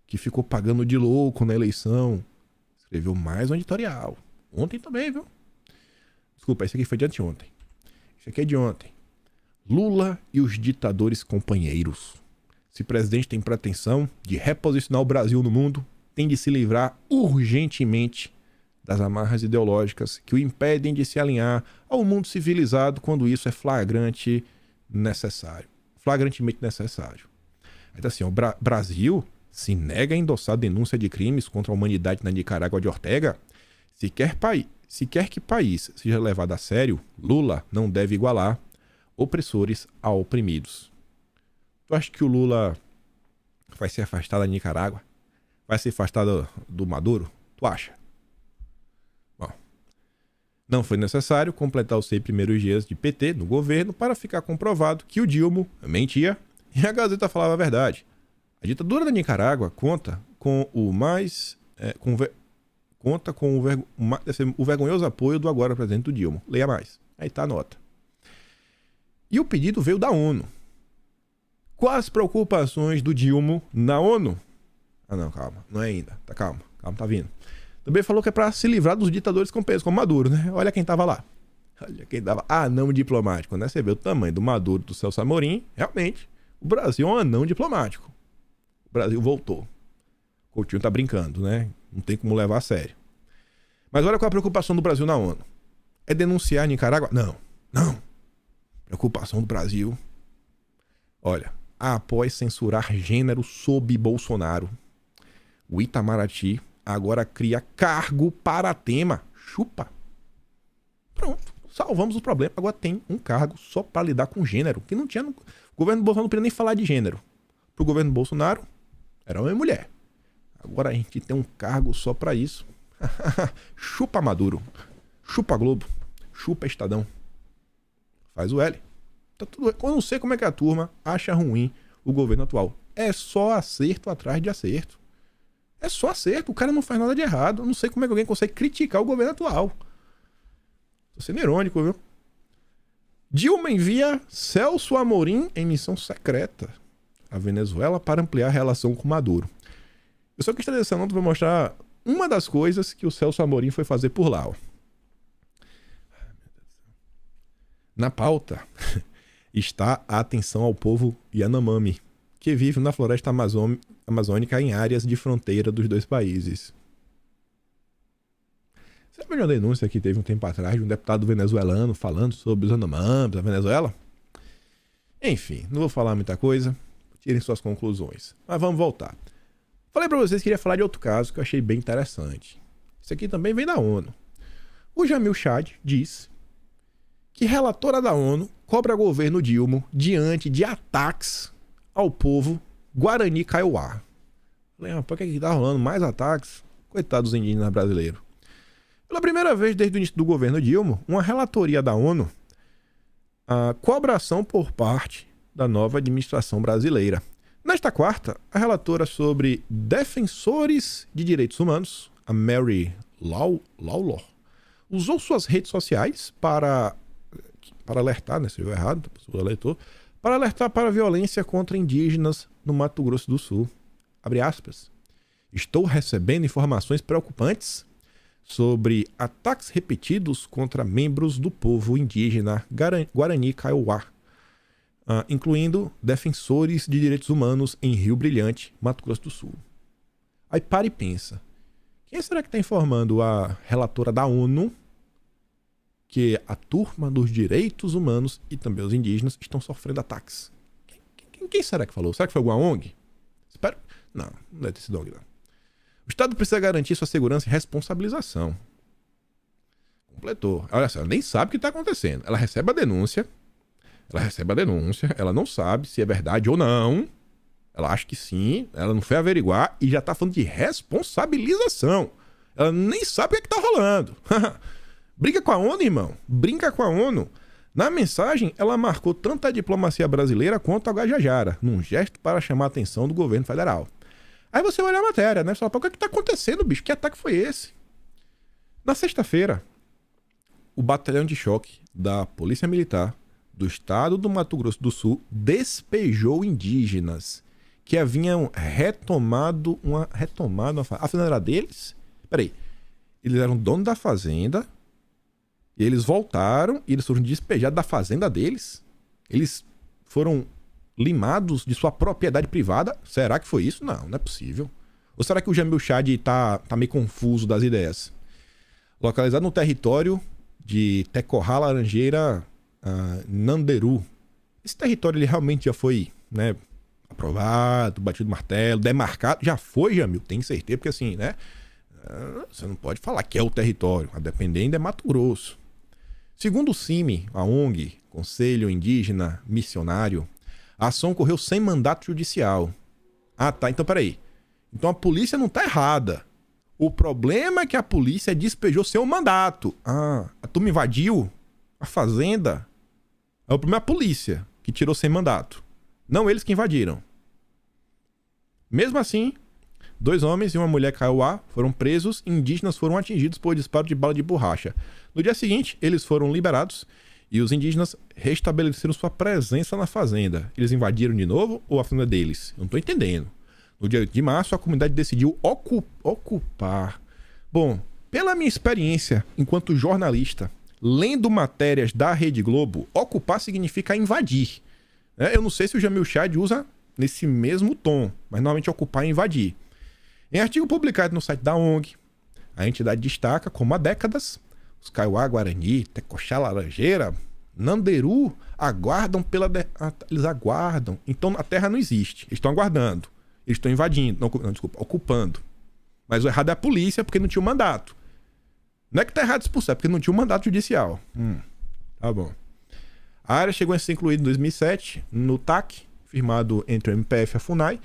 que ficou pagando de louco na eleição escreveu mais um editorial. Ontem também, viu? Desculpa, esse aqui foi de anteontem. Esse aqui é de ontem. Lula e os ditadores companheiros. Se o presidente tem pretensão de reposicionar o Brasil no mundo, tem de se livrar urgentemente das amarras ideológicas que o impedem de se alinhar ao mundo civilizado quando isso é flagrantemente necessário. Aí tá assim, o Brasil se nega a endossar denúncia de crimes contra a humanidade na Nicarágua de Ortega. Se quer que país seja levado a sério, Lula não deve igualar opressores a oprimidos. Tu acha que o Lula vai se afastar da Nicarágua? Vai se afastar do Maduro? Tu acha? Bom, não foi necessário completar os 6 primeiros dias de PT no governo para ficar comprovado que o Dilma mentia e a Gazeta falava a verdade. A ditadura da Nicarágua conta com o vergonhoso apoio do agora presidente Dilma. Leia mais. Aí tá a nota. E o pedido veio da ONU. Quais as preocupações do Dilma na ONU? Ah não, calma. Não é ainda. Calma, tá vindo. Também falou que é pra se livrar dos ditadores companheiros, como Maduro, né? Olha quem tava lá. Olha quem tava. Anão diplomático, né? Você vê o tamanho do Maduro, do Celso Amorim. Realmente, o Brasil é um anão diplomático. O Brasil voltou. O Coutinho tá brincando, né? Não tem como levar a sério. Mas olha qual é a preocupação do Brasil na ONU. É denunciar a Nicarágua? Não. Preocupação do Brasil. Olha, após censurar gênero sob Bolsonaro, o Itamaraty agora cria cargo para tema. Chupa. Pronto, salvamos o problema. Agora tem um cargo só para lidar com gênero, que não tinha. O governo Bolsonaro não podia nem falar de gênero. Pro governo Bolsonaro, era homem e mulher. Agora a gente tem um cargo só para isso. Chupa Maduro. Chupa Globo. Chupa Estadão. Faz o L. Tá tudo... Eu não sei como é que a turma acha ruim o governo atual. É só acerto atrás de acerto. É só acerto. O cara não faz nada de errado. Eu não sei como é que alguém consegue criticar o governo atual. Tô sendo irônico, viu? Dilma envia Celso Amorim em missão secreta à Venezuela para ampliar a relação com Maduro. Eu só quis trazer essa nota para mostrar uma das coisas que o Celso Amorim foi fazer por lá. Ó. Na pauta está a atenção ao povo Yanomami, que vive na floresta amazônica em áreas de fronteira dos dois países. Você lembra de uma denúncia que teve um tempo atrás de um deputado venezuelano falando sobre os Yanomamis da Venezuela? Enfim, não vou falar muita coisa, tirem suas conclusões. Mas vamos voltar. Falei pra vocês que queria falar de outro caso que eu achei bem interessante. Isso aqui também vem da ONU. O Jamil Chad diz que relatora da ONU cobra governo Dilma diante de ataques ao povo Guarani Kaiowá. Falei, por que tá rolando mais ataques? Coitado dos indígenas brasileiros. Pela primeira vez desde o início do governo Dilma, uma relatoria da ONU cobra ação por parte da nova administração brasileira. Nesta quarta, a relatora sobre defensores de direitos humanos, a Mary Lawlor, usou suas redes sociais para alertar, né, se eu errado, para alertar para a violência contra indígenas no Mato Grosso do Sul. abre aspas, estou recebendo informações preocupantes sobre ataques repetidos contra membros do povo indígena Guarani Kaiowá, incluindo defensores de direitos humanos em Rio Brilhante, Mato Grosso do Sul. Aí para e pensa, quem será que está informando a relatora da ONU que a turma dos direitos humanos e também os indígenas estão sofrendo ataques? Quem será que falou? Será que foi alguma ONG? Espero. Não deve ter sido ONG, não. O Estado precisa garantir sua segurança e responsabilização. Completou. Olha só, ela nem sabe o que está acontecendo. Ela recebe a denúncia, ela não sabe se é verdade ou não. Ela acha que sim, ela não foi averiguar e já está falando de responsabilização. Ela nem sabe o que está rolando. Brinca com a ONU, irmão. Brinca com a ONU. Na mensagem, ela marcou tanto a diplomacia brasileira quanto a Guajajara, num gesto para chamar a atenção do governo federal. Aí você olha a matéria, né? Você fala, o que está acontecendo, bicho? Que ataque foi esse? Na sexta-feira, o batalhão de choque da Polícia Militar do estado do Mato Grosso do Sul despejou indígenas que haviam retomado uma a fazenda era deles? Peraí, eles eram donos da fazenda e eles voltaram e eles foram despejados da fazenda deles? Eles foram limados de sua propriedade privada? Será que foi isso? Não é possível. Ou será que o Jamil Chad tá meio confuso das ideias? Localizado no território de Tecorrá, Laranjeira, Nanderu. Esse território ele realmente já foi, né, aprovado, batido martelo, demarcado? Já foi, Jamil? Tem certeza, porque assim, né? Você não pode falar que é o território. A depender ainda é Mato Grosso. Segundo o CIMI, a ONG, Conselho Indígena Missionário, a ação ocorreu sem mandato judicial. Ah, tá. Então, peraí. Então a polícia não tá errada. O problema é que a polícia despejou sem um mandato. Ah, a turma invadiu a fazenda. É o problema a polícia que tirou sem mandato. Não eles que invadiram. Mesmo assim, 2 homens e uma mulher Kaiowá foram presos e indígenas foram atingidos por disparo de bala de borracha. No dia seguinte, eles foram liberados e os indígenas restabeleceram sua presença na fazenda. Eles invadiram de novo ou a fazenda deles? Eu não tô entendendo. No dia de março, a comunidade decidiu ocupar. Bom, pela minha experiência enquanto jornalista, lendo matérias da Rede Globo, ocupar significa invadir. Eu não sei se o Jamil Chad usa nesse mesmo tom, mas normalmente ocupar é invadir. Em artigo publicado no site da ONG, a entidade destaca como há décadas os Kaiowá, Guarani, Tecoxá, Laranjeira, Nanderu aguardam eles aguardam. Então a terra não existe. Eles estão aguardando. Eles estão invadindo. Não, desculpa, ocupando. Mas o errado é a polícia porque não tinha um mandato. Não é que tá errado expulsar, é porque não tinha um mandato judicial. Tá bom. A área chegou a ser incluída em 2007 no TAC, firmado entre o MPF e a FUNAI,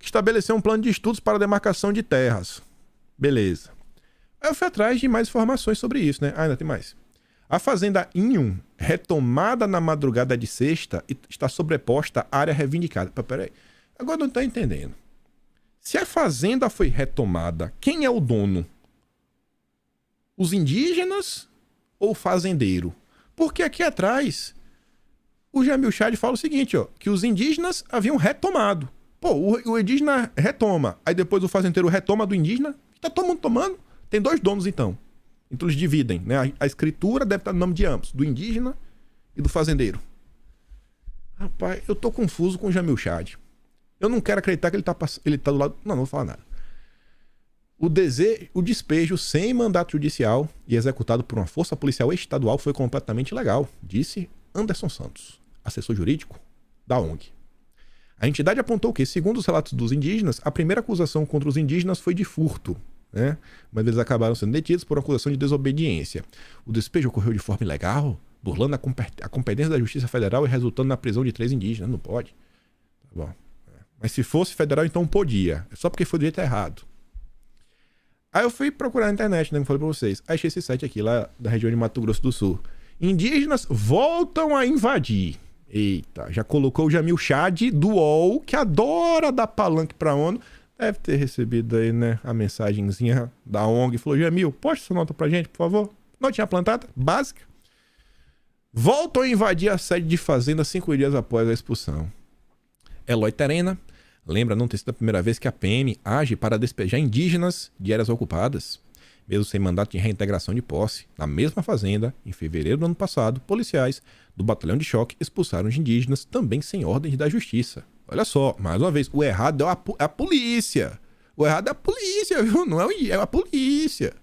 que estabeleceu um plano de estudos para a demarcação de terras. Beleza. Aí eu fui atrás de mais informações sobre isso, né? Ainda tem mais. A fazenda Inhum, retomada na madrugada de sexta, está sobreposta à área reivindicada. Peraí. Agora não tá entendendo. Se a fazenda foi retomada, quem é o dono? Os indígenas ou o fazendeiro? Porque aqui atrás, o Jamil Chad fala o seguinte, ó, que os indígenas haviam retomado. Pô, o indígena retoma, aí depois o fazendeiro retoma do indígena, tá todo mundo tomando. Tem 2 donos, então. Então eles dividem, né? A escritura deve estar no nome de ambos, do indígena e do fazendeiro. Rapaz, eu tô confuso com o Jamil Chad. Eu não quero acreditar que ele tá do lado... Não vou falar nada. O despejo sem mandato judicial e executado por uma força policial estadual foi completamente ilegal, disse Anderson Santos, assessor jurídico da ONG. A entidade apontou que, segundo os relatos dos indígenas, a primeira acusação contra os indígenas foi de furto, né? Mas eles acabaram sendo detidos por acusação de desobediência. O despejo ocorreu de forma ilegal, burlando a competência da Justiça Federal e resultando na prisão de 3 indígenas. Não pode. Tá bom. Mas se fosse federal, então podia. É só porque foi do jeito errado. Aí eu fui procurar na internet, né? Como eu falei pra vocês. Aí achei esse site aqui, lá da região de Mato Grosso do Sul. Indígenas voltam a invadir. Eita, já colocou o Jamil Chad do UOL, que adora dar palanque pra ONU. Deve ter recebido aí, né, a mensagenzinha da ONG. Falou, Jamil, posta essa nota pra gente, por favor. Notinha plantada, básica. Voltam a invadir a sede de fazenda 5 dias após a expulsão. Eloy Terena, Lembra não ter sido a primeira vez que a PM age para despejar indígenas de áreas ocupadas? Mesmo sem mandato de reintegração de posse, na mesma fazenda, em fevereiro do ano passado, policiais do batalhão de choque expulsaram os indígenas, também sem ordem da justiça. Olha só, mais uma vez, o errado é a polícia. O errado é a polícia, viu? Não é a polícia.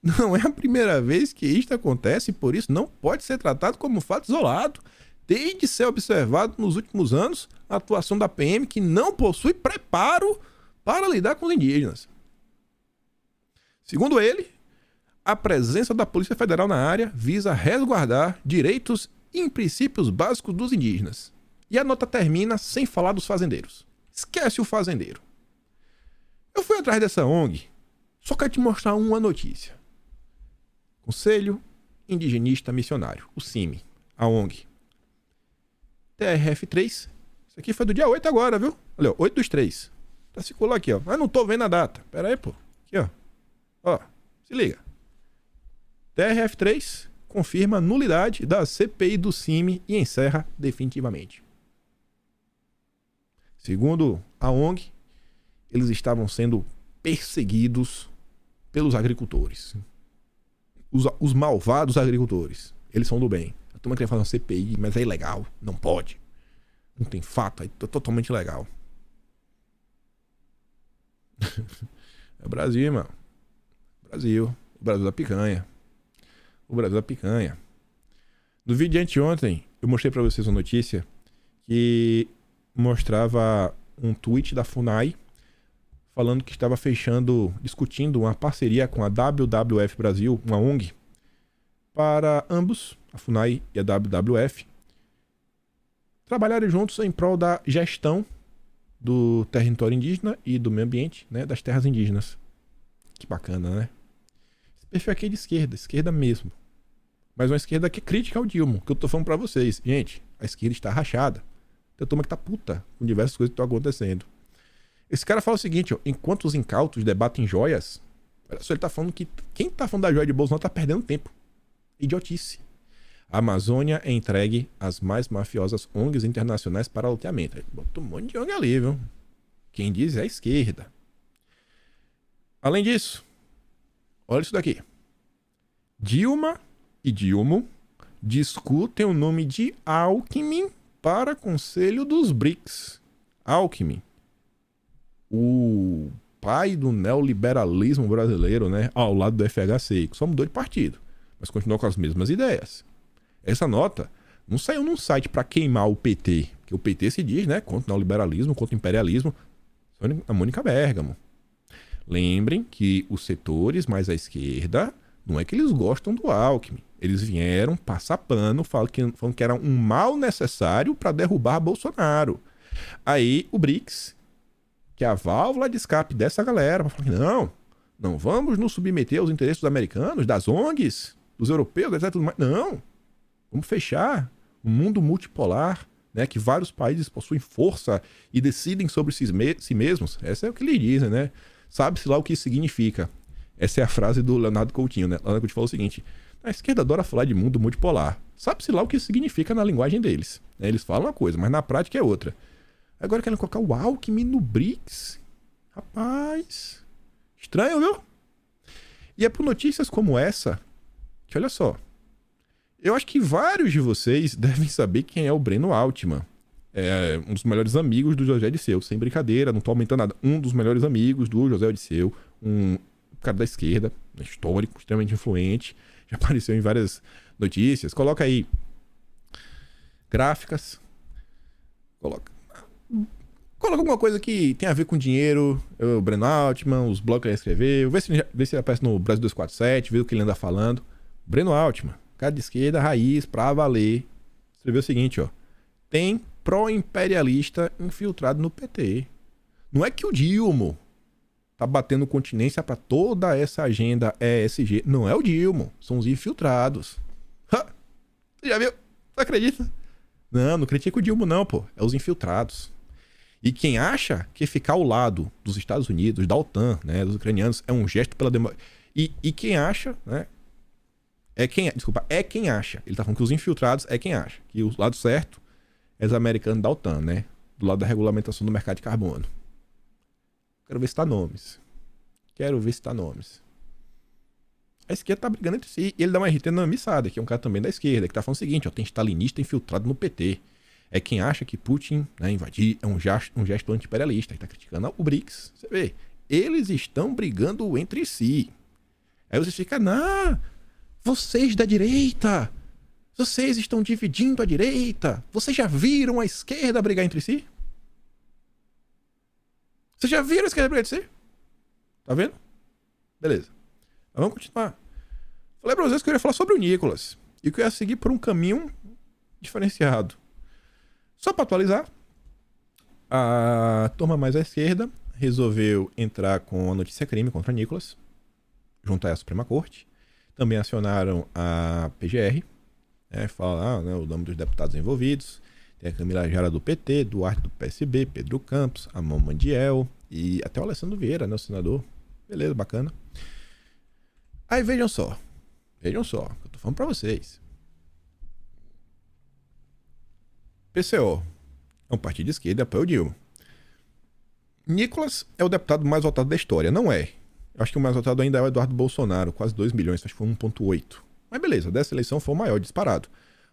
Não é a primeira vez que isto acontece, por isso não pode ser tratado como um fato isolado. Tem de ser observado nos últimos anos a atuação da PM, que não possui preparo para lidar com os indígenas. Segundo ele, a presença da Polícia Federal na área visa resguardar direitos e princípios básicos dos indígenas. E a nota termina sem falar dos fazendeiros. Esquece o fazendeiro. Eu fui atrás dessa ONG, só quero te mostrar uma notícia. Conselho Indigenista Missionário, o CIMI, a ONG. TRF3, isso aqui foi do dia 8 agora, viu? Olha, 8/3. Tá circulando aqui, ó. Mas não tô vendo a data. Pera aí, pô. Aqui, ó. Ó, se liga. TRF3 confirma nulidade da CPI do CIMI e encerra definitivamente. Segundo a ONG, eles estavam sendo perseguidos pelos agricultores. Os malvados agricultores. Eles são do bem. A turma queria fazer uma CPI, mas é ilegal. Não pode. Não tem fato. É totalmente ilegal. É o Brasil, irmão. Brasil. O Brasil da picanha. O Brasil da picanha. No vídeo de anteontem, eu mostrei pra vocês uma notícia que mostrava um tweet da FUNAI falando que estava discutindo uma parceria com a WWF Brasil, uma ONG, para ambos, a FUNAI e a WWF, trabalharem juntos em prol da gestão do território indígena e do meio ambiente, né, das terras indígenas. Que bacana, né? Esse perfil aqui é de esquerda mesmo. Mas uma esquerda que é crítica ao Dilma, que eu tô falando pra vocês. Gente, a esquerda está rachada. Tem turma que tá puta com diversas coisas que estão acontecendo. Esse cara fala o seguinte, ó, enquanto os incautos debatem joias, olha só, ele tá falando que quem tá falando da joia de Bolsonaro tá perdendo tempo. Idiotice. A Amazônia é entregue às mais mafiosas ONGs internacionais para loteamento. Botou um monte de ONG ali, viu? Quem diz é a esquerda. Além disso, olha isso daqui. Dilma e Dilma discutem o nome de Alckmin para Conselho dos BRICS. Alckmin, o pai do neoliberalismo brasileiro, né? Ao lado do FHC, que só mudou de partido, mas continuou com as mesmas ideias. Essa nota não saiu num site para queimar o PT, porque o PT se diz, né, contra o neoliberalismo, contra o imperialismo. A Mônica Bergamo. Lembrem que os setores mais à esquerda, não é que eles gostam do Alckmin. Eles vieram passar pano, falando que era um mal necessário para derrubar Bolsonaro. Aí o BRICS, que é a válvula de escape dessa galera, falar que não vamos nos submeter aos interesses dos americanos, das ONGs, dos europeus, etc. Tudo mais. Não, vamos fechar um mundo multipolar, né, que vários países possuem força e decidem sobre si mesmos. Essa é o que eles dizem, né? Sabe-se lá o que isso significa. Essa é a frase do Leonardo Coutinho, né? Leonardo Coutinho falou o seguinte: a esquerda adora falar de mundo multipolar. Sabe-se lá o que isso significa na linguagem deles. Eles falam uma coisa, mas na prática é outra. Agora querem colocar o Alckmin no BRICS. Rapaz, estranho, viu? E é por notícias como essa que, olha só, eu acho que vários de vocês devem saber quem é o Breno Altman. É um dos melhores amigos do José Dirceu, sem brincadeira, não tô aumentando nada. Um dos melhores amigos do José Dirceu, um cara da esquerda, histórico, extremamente influente, já apareceu em várias notícias. Coloca aí gráficas, coloca alguma coisa que tem a ver com dinheiro, o Breno Altman, os blogs que ele escreveu, vê se ele aparece no Brasil 247, vê o que ele anda falando. Breno Altman, cara de esquerda, raiz, pra valer, escreveu o seguinte, ó: tem pró-imperialista infiltrado no PT. Não é que o Dilma tá batendo continência pra toda essa agenda ESG. Não é o Dilma, são os infiltrados. Ha! Você já viu? Você acredita? Não critica o Dilma não, pô. É os infiltrados. E quem acha que ficar ao lado dos Estados Unidos, da OTAN, né, dos ucranianos, é um gesto pela democracia. E quem acha, né? É quem acha. Ele tá falando que os infiltrados é quem acha. Que o lado certo é os americanos da OTAN, né? Do lado da regulamentação do mercado de carbono. Quero ver citar nomes. Quero ver citar nomes. A esquerda tá brigando entre si. E ele dá uma RT na Missada, que é um cara também da esquerda, que tá falando o seguinte, ó, tem stalinista infiltrado no PT. É quem acha que Putin, né, invadir é um gesto anti-imperialista. Ele tá criticando o BRICS. Você vê, eles estão brigando entre si. Aí você fica, não, vocês da direita, vocês estão dividindo a direita. Vocês já viram a esquerda brigar entre si? Vocês já viram a esquerda brigar entre si? Tá vendo? Beleza. Mas vamos continuar. Falei pra vocês que eu ia falar sobre o Nicolas. E que eu ia seguir por um caminho diferenciado. Só pra atualizar, a turma mais à esquerda resolveu entrar com a notícia crime contra Nicolas, junto à Suprema Corte. Também acionaram a PGR, falar o nome dos deputados envolvidos. Tem a Camila Jara do PT, Duarte do PSB, Pedro Campos, Amon Mandiel e até o Alessandro Vieira, né, o senador. Beleza, bacana. Aí vejam só, que eu tô falando pra vocês. PCO é um partido de esquerda e apoia o Dilma. Nicolas é o deputado mais votado da história, não é? Eu acho que o mais votado ainda é o Eduardo Bolsonaro, quase 2 milhões, acho que foi 1,8. Mas beleza, dessa eleição foi o maior disparado.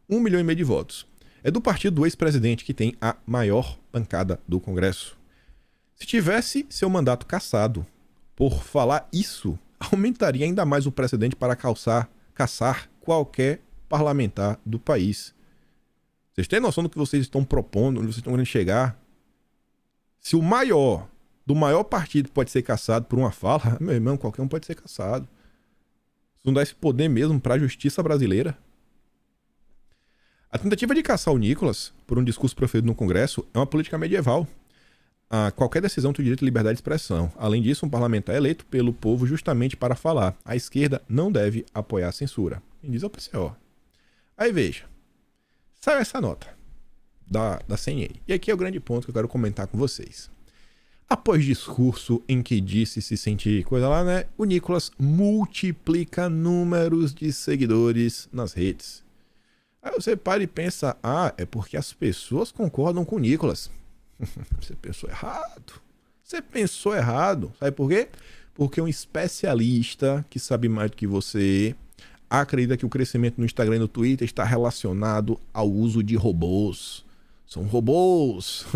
1,5 milhão de votos. É do partido do ex-presidente que tem a maior bancada do Congresso. Se tivesse seu mandato cassado por falar isso, aumentaria ainda mais o precedente para caçar qualquer parlamentar do país. Vocês têm noção do que vocês estão propondo, onde vocês estão querendo chegar? Se o maior do maior partido pode ser caçado por uma fala, meu irmão, qualquer um pode ser caçado. Isso não dá esse poder mesmo para a justiça brasileira. A tentativa de caçar o Nicolas por um discurso proferido no Congresso é uma política medieval. Qualquer decisão tem o direito à liberdade de expressão. Além disso, um parlamentar é eleito pelo povo justamente para falar. A esquerda não deve apoiar a censura. Quem diz é o PCO. Aí veja. Saiu essa nota da CNN. E aqui é o grande ponto que eu quero comentar com vocês. Após discurso em que disse se sentir coisa lá, né? O Nicolas multiplica números de seguidores nas redes. Aí você para e pensa, é porque as pessoas concordam com o Nicolas. Você pensou errado. Você pensou errado. Sabe por quê? Porque um especialista que sabe mais do que você acredita que o crescimento no Instagram e no Twitter está relacionado ao uso de robôs. São robôs.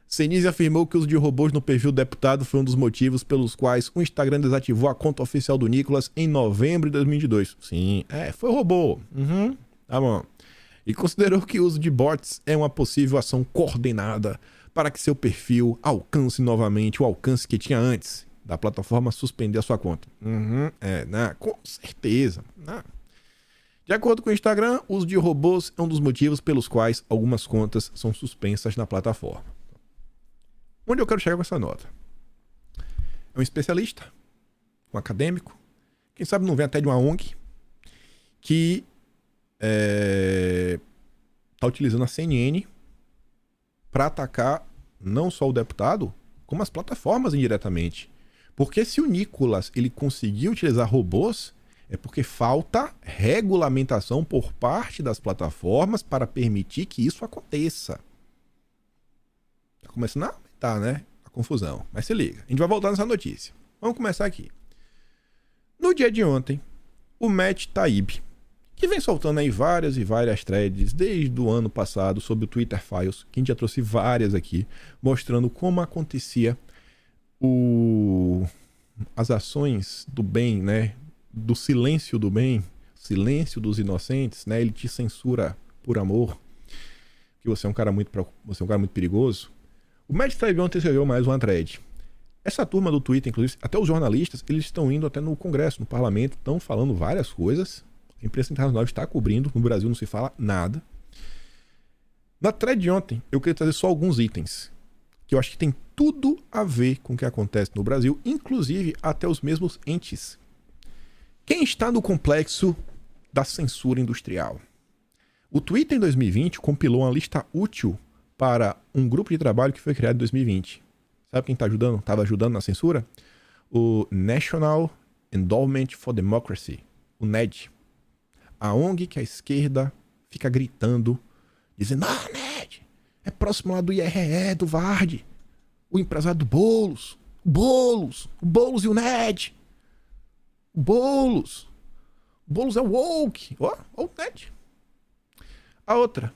Senise afirmou que o uso de robôs no perfil do deputado foi um dos motivos pelos quais o Instagram desativou a conta oficial do Nicolas em novembro de 2022. Sim, foi robô. Tá bom. E considerou que o uso de bots é uma possível ação coordenada para que seu perfil alcance novamente o alcance que tinha antes da plataforma suspender a sua conta. Com certeza. De acordo com o Instagram, o uso de robôs é um dos motivos pelos quais algumas contas são suspensas na plataforma. Onde eu quero chegar com essa nota? É um especialista, um acadêmico, quem sabe não vem até de uma ONG, que está utilizando a CNN para atacar não só o deputado, como as plataformas indiretamente. Porque se o Nicolas ele conseguiu utilizar robôs, é porque falta regulamentação por parte das plataformas para permitir que isso aconteça. Tá começando a aumentar, né? A confusão. Mas se liga, a gente vai voltar nessa notícia. Vamos começar aqui. No dia de ontem, o Matt Taibbi, que vem soltando aí várias e várias threads desde o ano passado sobre o Twitter Files, que a gente já trouxe várias aqui, mostrando como acontecia as ações do bem, né? Do silêncio do bem, silêncio dos inocentes, né? Ele te censura por amor, que você é um cara muito perigoso. O Matt Taibbi ontem escreveu mais uma thread. Essa turma do Twitter, inclusive, até os jornalistas, eles estão indo até no Congresso, no Parlamento, estão falando várias coisas. A imprensa internacional está cobrindo, no Brasil não se fala nada. Na thread de ontem, eu queria trazer só alguns itens que eu acho que tem tudo a ver com o que acontece no Brasil, inclusive até os mesmos entes. Quem está no complexo da censura industrial? O Twitter, em 2020, compilou uma lista útil para um grupo de trabalho que foi criado em 2020. Sabe quem estava ajudando na censura? O National Endowment for Democracy, o NED. A ONG que a esquerda fica gritando, dizendo, NED, é próximo lá do IRE, do VARD. O empresário do Boulos. O Boulos e o Ned. O Boulos. O Boulos é o woke. Ó, o Ned. A outra.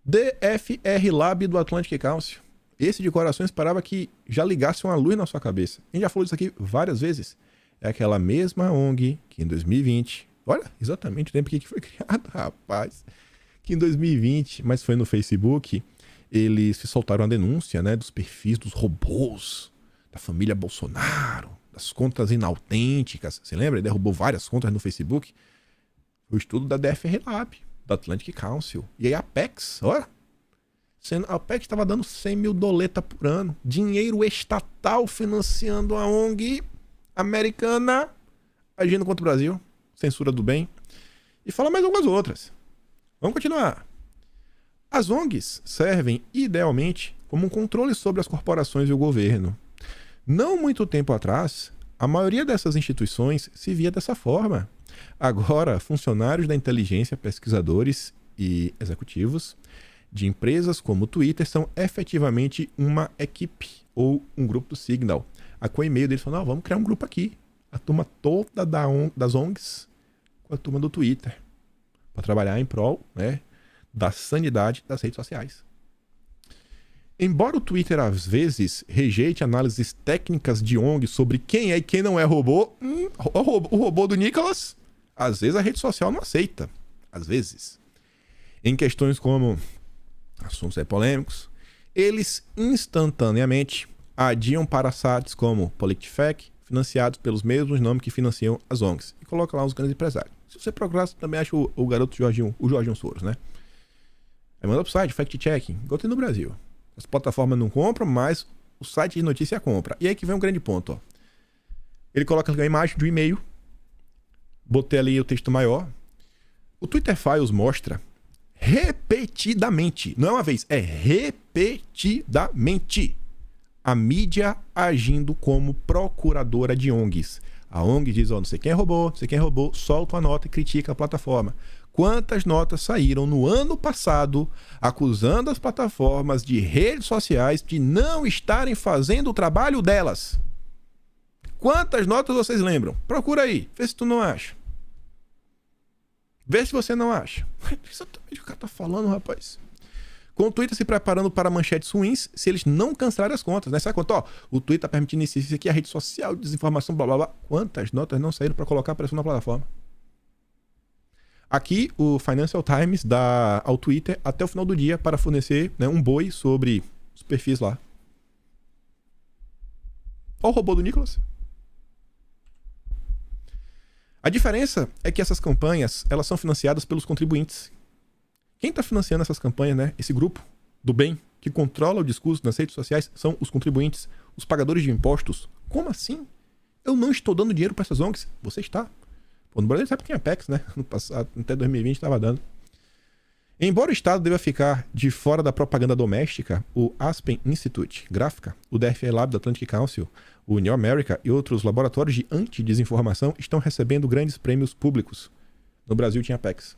DFR Lab do Atlantic Council. Esse de coração esperava que já ligasse uma luz na sua cabeça. A gente já falou isso aqui várias vezes. É aquela mesma ONG que em 2020... Olha exatamente o tempo que foi criado, rapaz. Que em 2020, mas foi no Facebook, eles se soltaram a denúncia, né, dos perfis dos robôs da família Bolsonaro, das contas inautênticas. Você lembra? Ele derrubou várias contas no Facebook. O estudo da DFR Lab, da Atlantic Council. E aí a Apex, olha. A Apex estava dando 100 mil doleta por ano. Dinheiro estatal financiando a ONG americana agindo contra o Brasil. Censura do bem. E fala mais algumas outras. Vamos continuar. As ONGs servem, idealmente, como um controle sobre as corporações e o governo. Não muito tempo atrás, a maioria dessas instituições se via dessa forma. Agora, funcionários da inteligência, pesquisadores e executivos de empresas como o Twitter são efetivamente uma equipe ou um grupo do Signal. Com o e-mail deles falando, vamos criar um grupo aqui. A turma toda das ONGs com a turma do Twitter. Para trabalhar em prol, né, da sanidade das redes sociais. Embora o Twitter às vezes rejeite análises técnicas de ONG sobre quem é e quem não é robô, o robô do Nicholas, às vezes a rede social não aceita. Às vezes. Em questões como assuntos polêmicos, eles instantaneamente adiam para sites como PolitiFact, financiados pelos mesmos nomes que financiam as ONGs. E coloca lá os grandes empresários. Se você procurar, você também acha o garoto Jorginho Soros, né? Aí manda pro site, fact-checking, igual tem no Brasil. As plataformas não compram, mas o site de notícia compra. E aí que vem um grande ponto, ó. Ele coloca a imagem de um e-mail, botei ali o texto maior. O Twitter Files mostra repetidamente, não é uma vez, é repetidamente, a mídia agindo como procuradora de ONGs. A ONG diz, não sei quem roubou, solta uma nota e critica a plataforma. Quantas notas saíram no ano passado acusando as plataformas de redes sociais de não estarem fazendo o trabalho delas? Quantas notas vocês lembram? Procura aí, vê se tu não acha. Vê se você não acha. Exatamente o que o cara tá falando, rapaz. Com o Twitter se preparando para manchetes ruins se eles não cancelarem as contas, né? Sabe quanto? Ó, o Twitter tá permitindo isso aqui, a rede social, desinformação, blá blá blá. Quantas notas não saíram para colocar pressão na plataforma? Aqui, o Financial Times dá ao Twitter até o final do dia para fornecer, né, um boi sobre os perfis lá. Olha o robô do Nicholas. A diferença é que essas campanhas, elas são financiadas pelos contribuintes. Quem está financiando essas campanhas, né? Esse grupo do bem que controla o discurso nas redes sociais são os contribuintes, os pagadores de impostos. Como assim? Eu não estou dando dinheiro para essas ONGs. Você está. Pô, no Brasil sabe quem é Apex, né? No passado, até 2020 estava dando. Embora o Estado deva ficar de fora da propaganda doméstica, o Aspen Institute Gráfica, o DFR Lab da Atlantic Council, o New America e outros laboratórios de antidesinformação estão recebendo grandes prêmios públicos. No Brasil tinha Apex.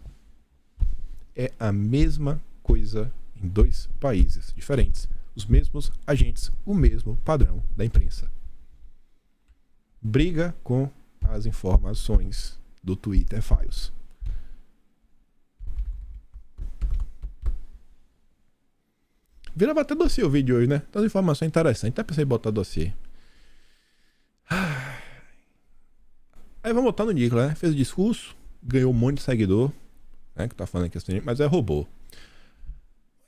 É a mesma coisa em dois países diferentes. Os mesmos agentes, o mesmo padrão da imprensa. Briga com as informações do Twitter Files. Virava até dossiê o vídeo hoje, né? Todas as informações interessantes. Até pensei em botar dossiê. Aí vamos botar no Nicolas, né? Fez o discurso, ganhou um monte de seguidor, né? Que tá falando aqui assim, mas é robô.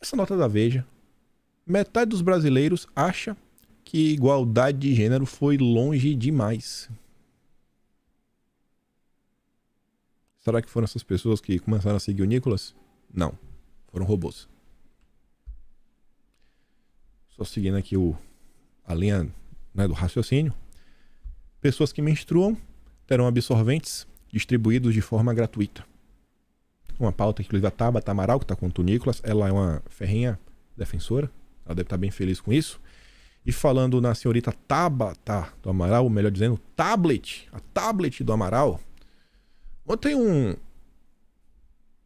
Essa nota da Veja. Metade dos brasileiros acha que igualdade de gênero foi longe demais. Será que foram essas pessoas que começaram a seguir o Nicolas? Não. Foram robôs. Só seguindo aqui a linha, né, do raciocínio. Pessoas que menstruam terão absorventes distribuídos de forma gratuita. Uma pauta que inclusive a Tabata Amaral, que está contra o Nicolas, ela é uma ferrenha defensora. Ela deve estar bem feliz com isso. E falando na senhorita Tabata do Amaral, ou melhor dizendo, a tablet do Amaral. Ontem um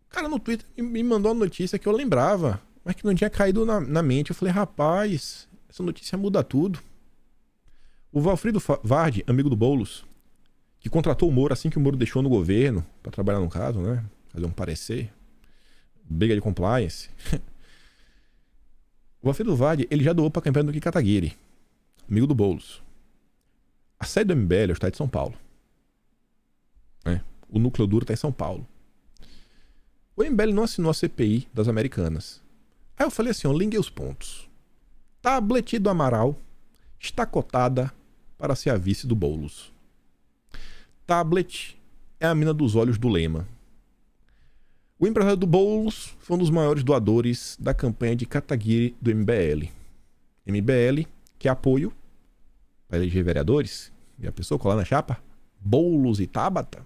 cara no Twitter me mandou uma notícia que eu lembrava, mas que não tinha caído na mente. Eu falei, rapaz, essa notícia muda tudo. O Valfrido Vardi, amigo do Boulos, que contratou o Moro assim que o Moro deixou no governo, para trabalhar no caso, né? Fazer um parecer, briga de compliance. O Valfrido Vardi, ele já doou para a campanha do Kim Kataguiri, amigo do Boulos. A sede do MBL é o estado de São Paulo. Né? O núcleo duro está em São Paulo. O MBL não assinou a CPI das Americanas. Aí eu falei assim, ó, liguei os pontos. Tablet do Amaral está cotada para ser a vice do Boulos. Tablet é a mina dos olhos do Lema. O empresário do Boulos foi um dos maiores doadores da campanha de Kataguiri do MBL. MBL, que é apoio para eleger vereadores. E a pessoa colar na chapa? Boulos e Tabata.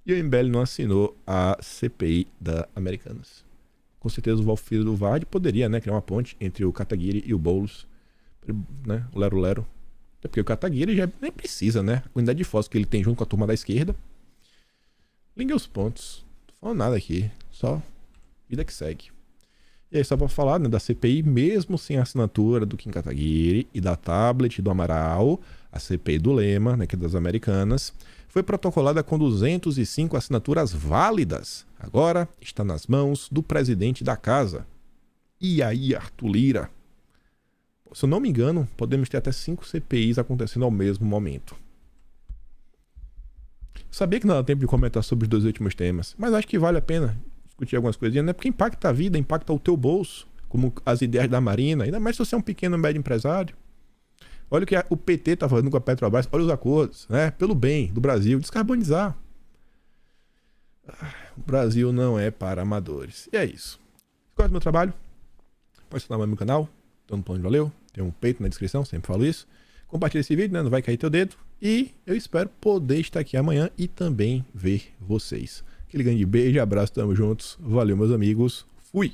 E o MBL não assinou a CPI da Americanas. Com certeza o Valfrido Vardi poderia, né, criar uma ponte entre o Kataguiri e o Boulos. Né, o lero-lero. Até porque o Kataguiri já nem precisa, né? A quantidade de fotos que ele tem junto com a turma da esquerda. Liguei os pontos. Não tô falando nada aqui. Só vida que segue. E aí, só pra falar, né, da CPI, mesmo sem a assinatura do Kim Kataguiri e da Tablet do Amaral, a CPI do Lema, né, que é das Americanas, foi protocolada com 205 assinaturas válidas. Agora está nas mãos do presidente da casa. E aí, Arthur Lira? Se eu não me engano, podemos ter até 5 CPIs acontecendo ao mesmo momento. Sabia que não dá tempo de comentar sobre os 2 últimos temas, mas acho que vale a pena discutir algumas coisinhas, né? Porque impacta a vida, impacta o teu bolso, como as ideias da Marina, ainda mais se você é um pequeno médio empresário. Olha o que o PT está fazendo com a Petrobras, olha os acordos, né? Pelo bem do Brasil, descarbonizar. O Brasil não é para amadores. E é isso. Gosta do meu trabalho? Pode se inscrever no meu canal. Então, valeu. Tem um peito na descrição, sempre falo isso. Compartilha esse vídeo, né? Não vai cair teu dedo. E eu espero poder estar aqui amanhã e também ver vocês. Aquele grande beijo, abraço, tamo juntos. Valeu, meus amigos. Fui!